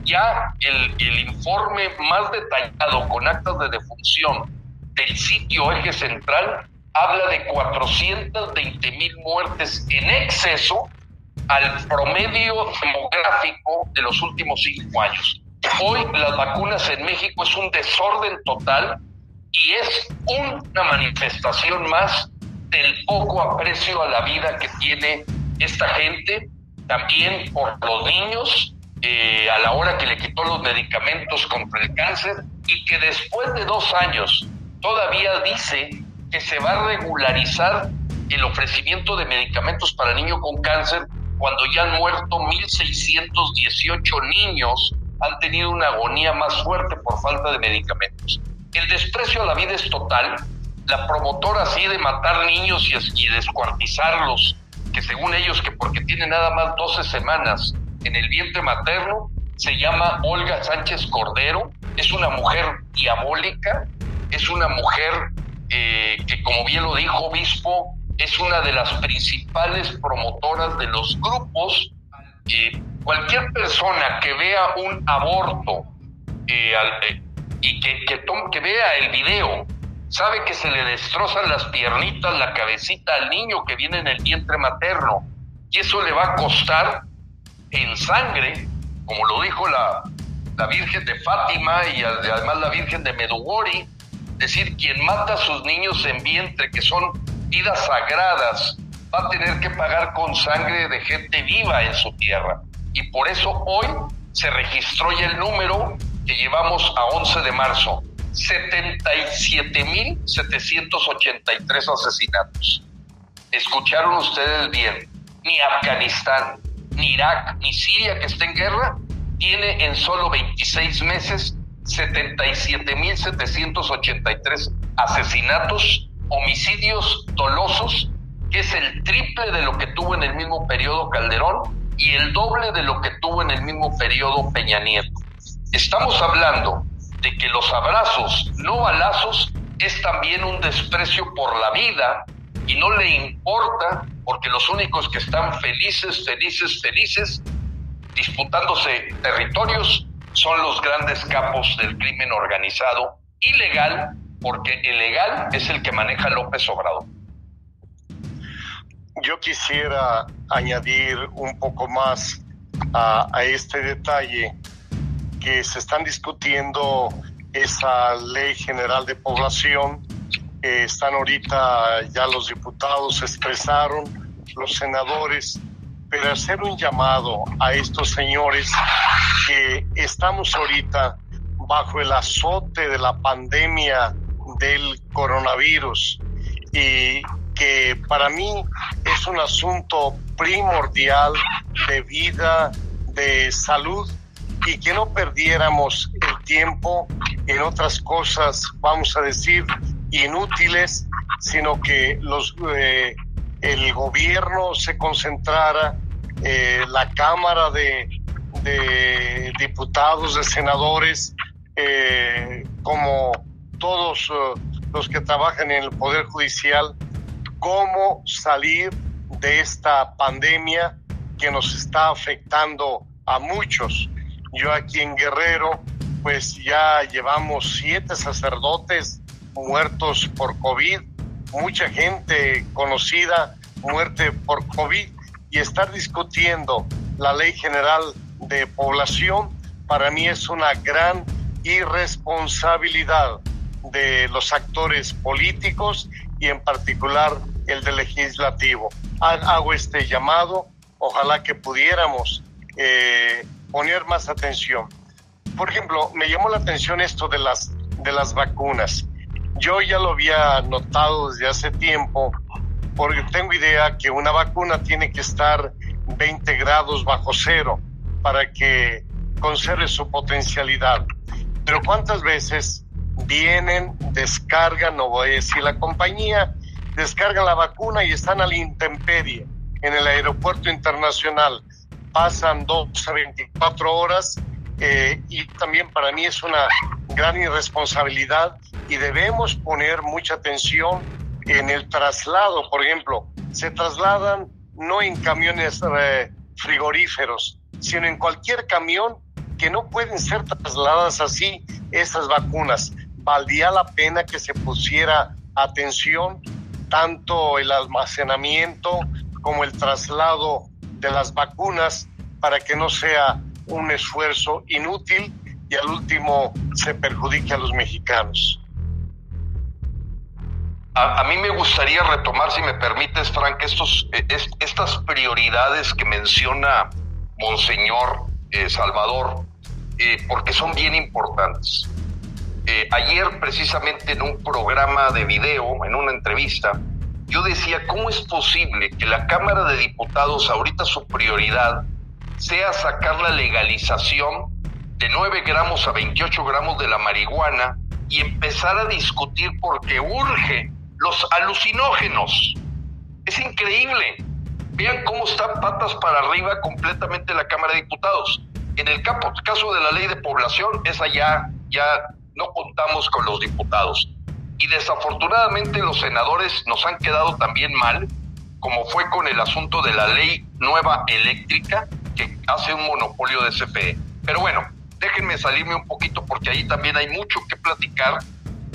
Ya el informe más detallado con actas de defunción del sitio Eje Central habla de 420,000 muertes en exceso al promedio demográfico de los últimos 5 años. Hoy las vacunas en México es un desorden total y es una manifestación más del poco aprecio a la vida que tiene esta gente, también por los niños, a la hora que le quitó los medicamentos contra el cáncer, y que después de 2 años todavía dice que se va a regularizar el ofrecimiento de medicamentos para niños con cáncer, cuando ya han muerto 1,618 niños, han tenido una agonía más fuerte por falta de medicamentos. El desprecio a la vida es total. La promotora así de matar niños y descuartizarlos, que según ellos que porque tiene nada más 12 semanas en el vientre materno, se llama Olga Sánchez Cordero. Es una mujer diabólica, es una mujer que, como bien lo dijo obispo, es una de las principales promotoras de los grupos. Cualquier persona que vea un aborto y que vea el video, sabe que se le destrozan las piernitas, la cabecita al niño que viene en el vientre materno, y eso le va a costar en sangre, como lo dijo la Virgen de Fátima y además la Virgen de Medugori. Decir, quien mata a sus niños en vientre, que son vidas sagradas, va a tener que pagar con sangre de gente viva en su tierra. Y por eso hoy se registró ya el número que llevamos a 11 de marzo, 77,783 asesinatos. Escucharon ustedes bien, ni Afganistán, ni Irak, ni Siria, que está en guerra, tiene en solo 26 meses 77,783 asesinatos, homicidios dolosos, que es el triple de lo que tuvo en el mismo periodo Calderón y el doble de lo que tuvo en el mismo periodo Peña Nieto. Estamos hablando de que los abrazos, no balazos, es también un desprecio por la vida, y no le importa, porque los únicos que están felices, disputándose territorios, son los grandes capos del crimen organizado, ilegal, porque el legal es el que maneja López Obrador.
Yo quisiera añadir un poco más a este detalle, que se están discutiendo esa ley general de población. Están ahorita ya los diputados, expresaron, los senadores, pero hacer un llamado a estos señores que estamos ahorita bajo el azote de la pandemia del coronavirus, y que para mí es un asunto primordial de vida, de salud, y que no perdiéramos el tiempo en otras cosas, vamos a decir, inútiles, sino que el gobierno se concentrara la Cámara de Diputados, de senadores, como todos los que trabajan en el Poder Judicial, cómo salir de esta pandemia que nos está afectando a muchos. Yo aquí en Guerrero, pues ya llevamos 7 sacerdotes muertos por COVID, mucha gente conocida muerte por COVID, y estar discutiendo la Ley General de Población para mí es una gran irresponsabilidad de los actores políticos y en particular el del legislativo. Hago este llamado, ojalá que pudiéramos poner más atención. Por ejemplo, me llamó la atención esto de las vacunas. Yo ya lo había notado desde hace tiempo, porque tengo idea que una vacuna tiene que estar 20 grados bajo cero para que conserve su potencialidad. Pero ¿cuántas veces vienen, descargan, no voy a decir la compañía, descargan la vacuna y están a la intemperie en el aeropuerto internacional? Pasan 12 a 24 horas y también para mí es una gran irresponsabilidad y debemos poner mucha atención en el traslado. Por ejemplo, se trasladan no en camiones frigoríferos, sino en cualquier camión, que no pueden ser trasladadas así esas vacunas. Valdría la pena que se pusiera atención tanto el almacenamiento como el traslado de las vacunas para que no sea un esfuerzo inútil y al último se perjudique a los mexicanos.
A mí me gustaría retomar, si me permites, Frank, estas prioridades que menciona Monseñor Salvador, porque son bien importantes. Ayer, precisamente en un programa de video, en una entrevista, yo decía, ¿cómo es posible que la Cámara de Diputados ahorita su prioridad sea sacar la legalización de 9 gramos a 28 gramos de la marihuana y empezar a discutir porque urge los alucinógenos? Es increíble. Vean cómo están patas para arriba completamente la Cámara de Diputados. En el caso de la Ley de Población, esa ya no contamos con los diputados. Y desafortunadamente los senadores nos han quedado también mal, como fue con el asunto de la ley nueva eléctrica, que hace un monopolio de CFE. Pero bueno, déjenme salirme un poquito porque ahí también hay mucho que platicar,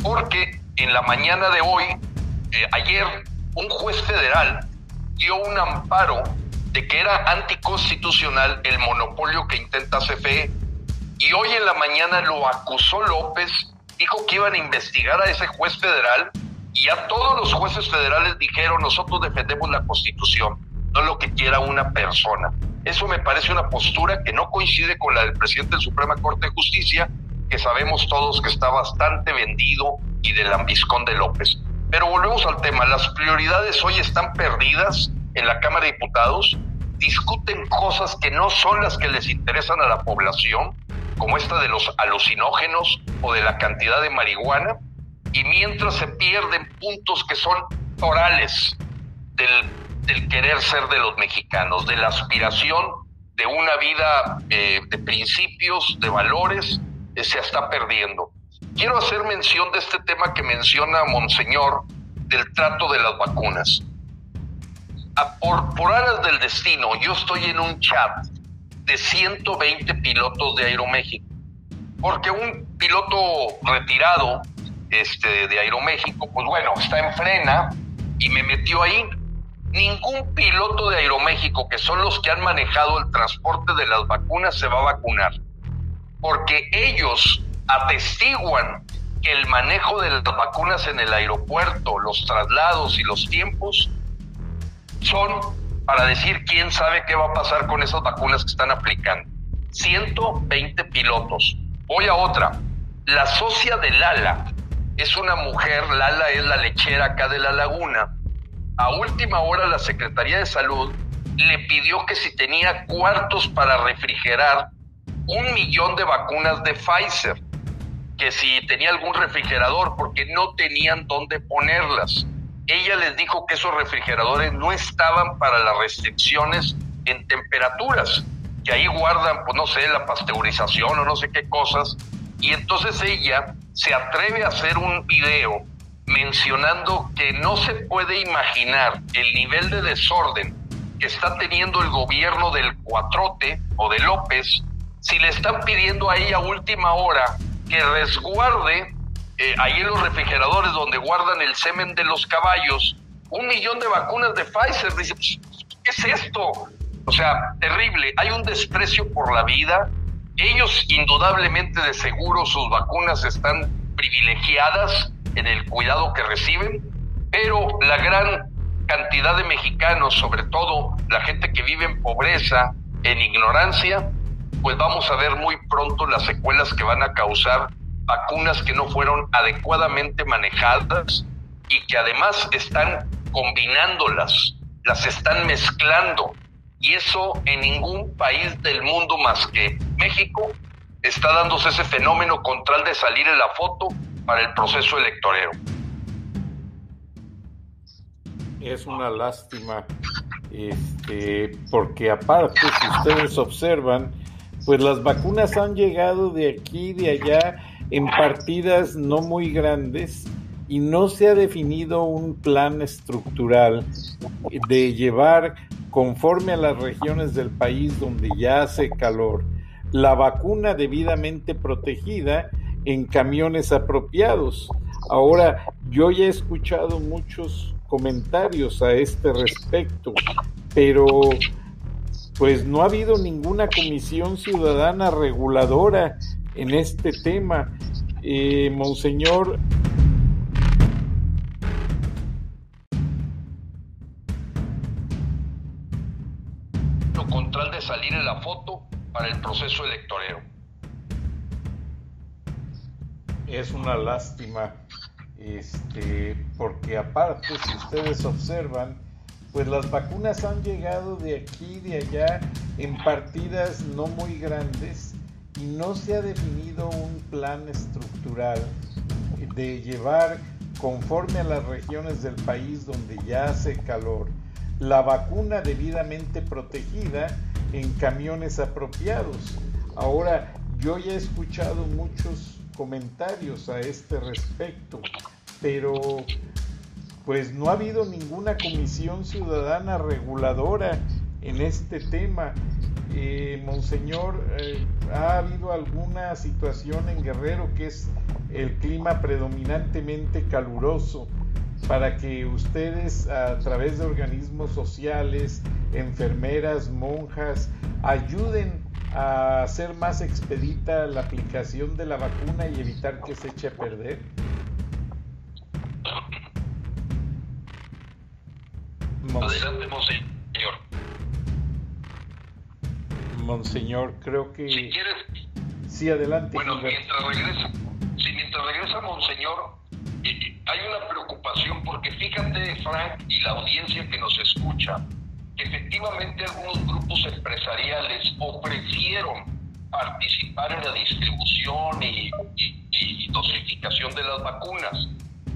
porque en la mañana de hoy, ayer, un juez federal dio un amparo de que era anticonstitucional el monopolio que intenta CFE, y hoy en la mañana lo acusó López, dijo que iban a investigar a ese juez federal, y a todos los jueces federales dijeron, nosotros defendemos la Constitución, no lo que quiera una persona. Eso me parece una postura que no coincide con la del presidente de la Suprema Corte de Justicia, que sabemos todos que está bastante vendido, y del lambiscón de López. Pero volvemos al tema, las prioridades hoy están perdidas en la Cámara de Diputados, discuten cosas que no son las que les interesan a la población, como esta de los alucinógenos o de la cantidad de marihuana, y mientras se pierden puntos que son orales del querer ser de los mexicanos, de la aspiración de una vida de principios, de valores, se está perdiendo. Quiero hacer mención de este tema que menciona Monseñor, del trato de las vacunas. Por aras del destino, yo estoy en un chat de 120 pilotos de Aeroméxico, porque un piloto retirado de Aeroméxico, pues bueno, está en frena y me metió ahí. Ningún piloto de Aeroméxico, que son los que han manejado el transporte de las vacunas, se va a vacunar, porque ellos atestiguan que el manejo de las vacunas en el aeropuerto, los traslados y los tiempos son para decir quién sabe qué va a pasar con esas vacunas que están aplicando. 120 pilotos. Voy a otra. La socia de Lala es una mujer, Lala es la lechera acá de La Laguna. A última hora la Secretaría de Salud le pidió que si tenía cuartos para refrigerar 1 millón de vacunas de Pfizer, que si tenía algún refrigerador, porque no tenían dónde ponerlas. Ella les dijo que esos refrigeradores no estaban para las restricciones en temperaturas, que ahí guardan, pues no sé, la pasteurización o no sé qué cosas, y entonces ella se atreve a hacer un video mencionando que no se puede imaginar el nivel de desorden que está teniendo el gobierno del Cuatrote o de López, si le están pidiendo ahí a última hora que resguarde ahí en los refrigeradores donde guardan el semen de los caballos 1 millón de vacunas de Pfizer. Dice, ¿qué es esto? O sea, terrible. Hay un desprecio por la vida. Ellos indudablemente, de seguro, sus vacunas están privilegiadas en el cuidado que reciben, pero la gran cantidad de mexicanos, sobre todo la gente que vive en pobreza, en ignorancia, pues vamos a ver muy pronto las secuelas que van a causar vacunas que no fueron adecuadamente manejadas y que además están combinándolas, las están mezclando, y eso en ningún país del mundo más que México está dándose ese fenómeno con tal de salir en la foto para el proceso electorero.
Es una lástima, porque aparte, si ustedes observan, pues las vacunas han llegado de aquí y de allá en partidas no muy grandes y no se ha definido un plan estructural de llevar conforme a las regiones del país donde ya hace calor la vacuna debidamente protegida en camiones apropiados. Ahora, yo ya he escuchado muchos comentarios a este respecto, pero pues no ha habido ninguna comisión ciudadana reguladora en este tema. Monseñor,
con tal de salir en la foto para el proceso electorero.
Es una lástima, porque aparte, si ustedes observan, pues las vacunas han llegado de aquí y de allá en partidas no muy grandes y no se ha definido un plan estructural de llevar conforme a las regiones del país donde ya hace calor la vacuna debidamente protegida en camiones apropiados. Ahora, yo ya he escuchado muchos comentarios a este respecto, pero pues no ha habido ninguna comisión ciudadana reguladora en este tema. Monseñor, ¿ha habido alguna situación en Guerrero, que es el clima predominantemente caluroso, para que ustedes, a través de organismos sociales, enfermeras, monjas, ayuden a hacer más expedita la aplicación de la vacuna y evitar que se eche a perder?
Adelante, Monseñor.
Monseñor, creo que...
Si quieres...
Sí, adelante.
Bueno, mientras regresa Monseñor, hay una preocupación, porque fíjate, Frank, y la audiencia que nos escucha, que efectivamente algunos grupos empresariales ofrecieron participar en la distribución y dosificación de las vacunas,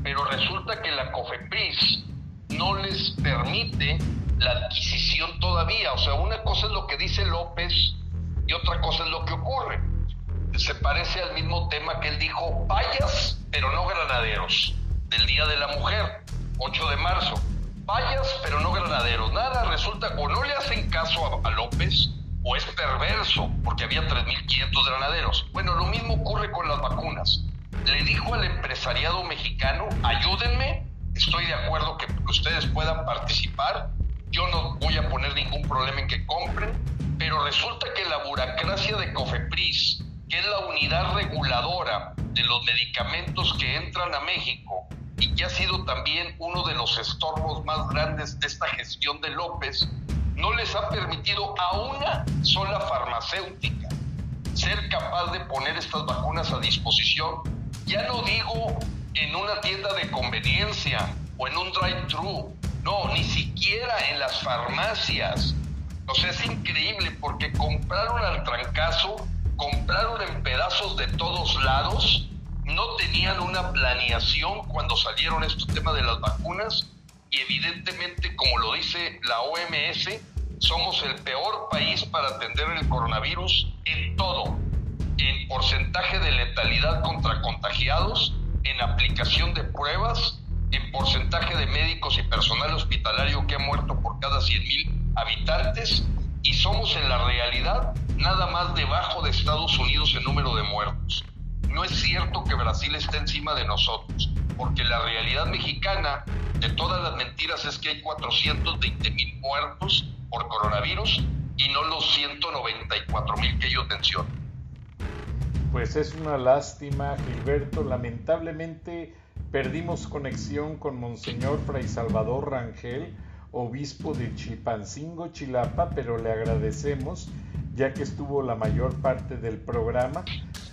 pero resulta que la COFEPRIS no les permite la adquisición todavía. O sea, una cosa es lo que dice López y otra cosa es lo que ocurre. Se parece al mismo tema que él dijo, payas, pero no granaderos, del Día de la Mujer, 8 de marzo. Payas, pero no granaderos. Nada, resulta, o no le hacen caso a López, o es perverso, porque había 3.500 granaderos. Bueno, lo mismo ocurre con las vacunas. Le dijo al empresariado mexicano, ayúdenme, estoy de acuerdo que ustedes puedan participar, yo no voy a poner ningún problema en que compren, pero resulta que la burocracia de COFEPRIS, que es la unidad reguladora de los medicamentos que entran a México y que ha sido también uno de los estorbos más grandes de esta gestión de López, no les ha permitido a una sola farmacéutica ser capaz de poner estas vacunas a disposición. Ya no digo en una tienda de conveniencia o en un drive-thru, no, ni siquiera en las farmacias. O sea, es increíble, porque compraron al trancazo, compraron en pedazos de todos lados, no tenían una planeación cuando salieron estos temas de las vacunas, y evidentemente, como lo dice la OMS, Somos el peor país para atender el coronavirus en todo, en porcentaje de letalidad contra contagiados, en aplicación de pruebas, en porcentaje de médicos y personal hospitalario que ha muerto por cada 100,000 habitantes, y somos en la realidad nada más debajo de Estados Unidos en número de muertos. No es cierto que Brasil esté encima de nosotros, porque la realidad mexicana de todas las mentiras es que hay 420,000 muertos por coronavirus y no los 194,000 que ellos mencionan.
Pues es una lástima, Gilberto. Lamentablemente perdimos conexión con Monseñor Fray Salvador Rangel, obispo de Chilpancingo, Chilapa, pero le agradecemos, ya que estuvo la mayor parte del programa.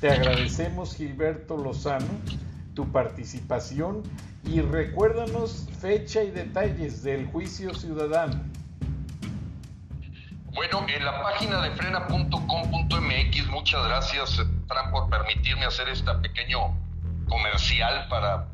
Te agradecemos, Gilberto Lozano, tu participación, y recuérdanos fecha y detalles del juicio ciudadano.
Bueno, en la página de frena.com.mx, muchas gracias, Fran, por permitirme hacer este pequeño comercial para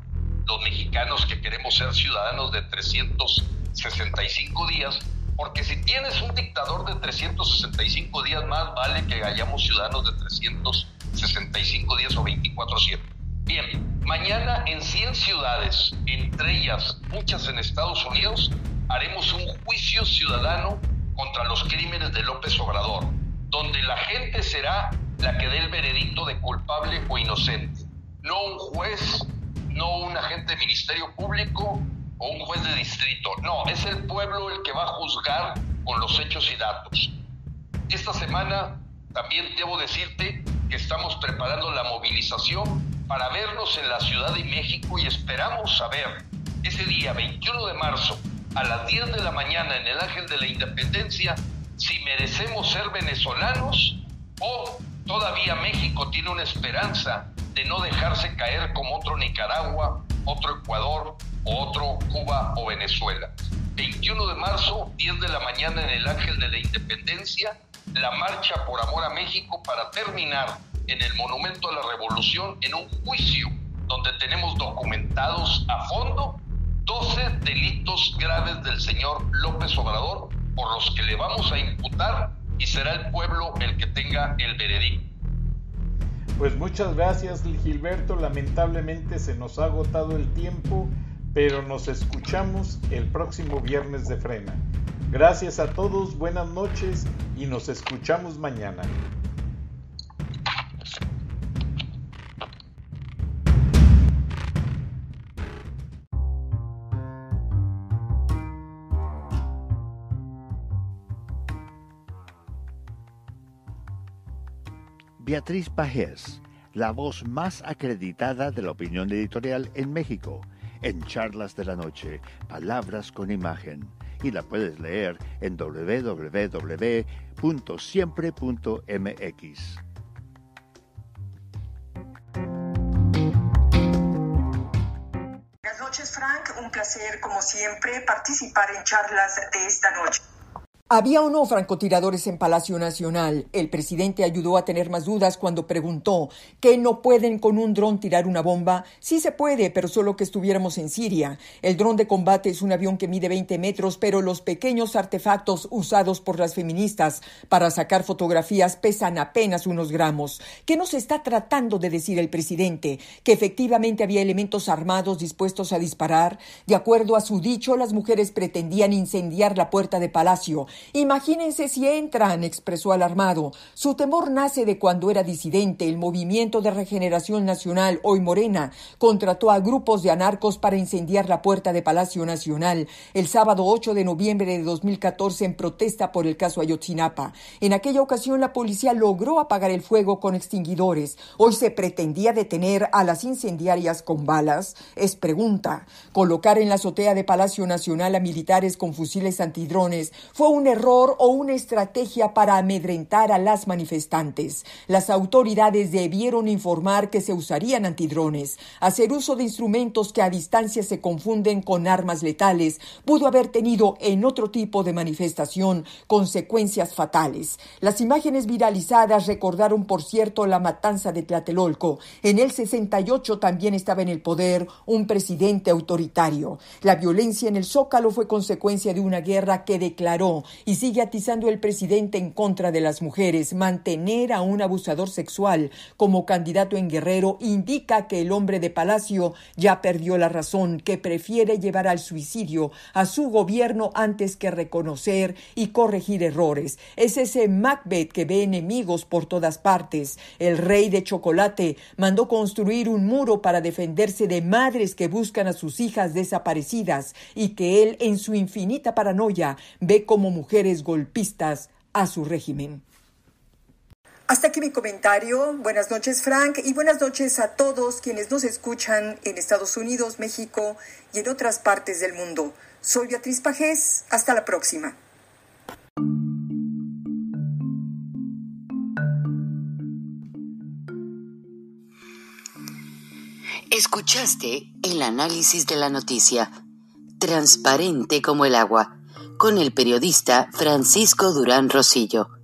los mexicanos que queremos ser ciudadanos de 365 días, porque si tienes un dictador de 365 días, más vale que hayamos ciudadanos de 365 días o 24/7. Bien, mañana en 100 ciudades, entre ellas muchas en Estados Unidos, haremos un juicio ciudadano contra los crímenes de López Obrador, donde la gente será la que dé el veredicto de culpable o inocente, no un juez, no un agente de Ministerio Público o un juez de distrito, no, es el pueblo el que va a juzgar con los hechos y datos. Esta semana también debo decirte que estamos preparando la movilización para vernos en la Ciudad de México y esperamos saber ese día 21 de marzo a las 10 de la mañana en el Ángel de la Independencia si merecemos ser venezolanos o todavía México tiene una esperanza de no dejarse caer como otro Nicaragua, otro Ecuador o otro Cuba o Venezuela. 21 de marzo, 10 de la mañana en el Ángel de la Independencia, la marcha por amor a México para terminar en el Monumento a la Revolución en un juicio donde tenemos documentados a fondo 12 delitos graves del señor López Obrador por los que le vamos a imputar y será el pueblo el que tenga el veredicto.
Pues muchas gracias, Gilberto. Lamentablemente se nos ha agotado el tiempo, pero nos escuchamos el próximo viernes de Frena. Gracias a todos, buenas noches y nos escuchamos mañana.
Beatriz Pajés, la voz más acreditada de la opinión editorial en México, en Charlas de la Noche, Palabras con Imagen, y la puedes leer en www.siempre.mx.
Buenas noches, Frank. Un placer, como siempre, participar en charlas de esta noche.
¿Había o no francotiradores en Palacio Nacional? El presidente ayudó a tener más dudas cuando preguntó ¿que no pueden con un dron tirar una bomba? Sí se puede, pero solo que estuviéramos en Siria. El dron de combate es un avión que mide 20 metros, pero los pequeños artefactos usados por las feministas para sacar fotografías pesan apenas unos gramos. ¿Qué nos está tratando de decir el presidente? ¿Que efectivamente había elementos armados dispuestos a disparar? De acuerdo a su dicho, las mujeres pretendían incendiar la puerta de Palacio. Imagínense si entran, expresó alarmado. Su temor nace de cuando era disidente. El Movimiento de Regeneración Nacional, hoy Morena, contrató a grupos de anarcos para incendiar la puerta de Palacio Nacional el sábado 8 de noviembre de 2014 en protesta por el caso Ayotzinapa. En aquella ocasión la policía logró apagar el fuego con extinguidores. Hoy se pretendía detener a las incendiarias con balas. Es pregunta. Colocar en la azotea de Palacio Nacional a militares con fusiles antidrones fue un error o una estrategia para amedrentar a las manifestantes. Las autoridades debieron informar que se usarían antidrones. Hacer uso de instrumentos que a distancia se confunden con armas letales pudo haber tenido en otro tipo de manifestación consecuencias fatales. Las imágenes viralizadas recordaron, por cierto, la matanza de Tlatelolco. En el 68 también estaba en el poder un presidente autoritario. La violencia en el Zócalo fue consecuencia de una guerra que declaró y sigue atizando el presidente en contra de las mujeres. Mantener a un abusador sexual como candidato en Guerrero indica que el hombre de Palacio ya perdió la razón, que prefiere llevar al suicidio a su gobierno antes que reconocer y corregir errores. Es ese Macbeth que ve enemigos por todas partes. El rey de chocolate mandó construir un muro para defenderse de madres que buscan a sus hijas desaparecidas y que él, en su infinita paranoia, ve como mujeres golpistas a su régimen.
Hasta aquí mi comentario. Buenas noches, Frank, y buenas noches a todos quienes nos escuchan en Estados Unidos, México y en otras partes del mundo. Soy Beatriz Pajés. Hasta la próxima.
Escuchaste el análisis de la noticia, transparente como el agua, con el periodista Francisco Durán Rosillo.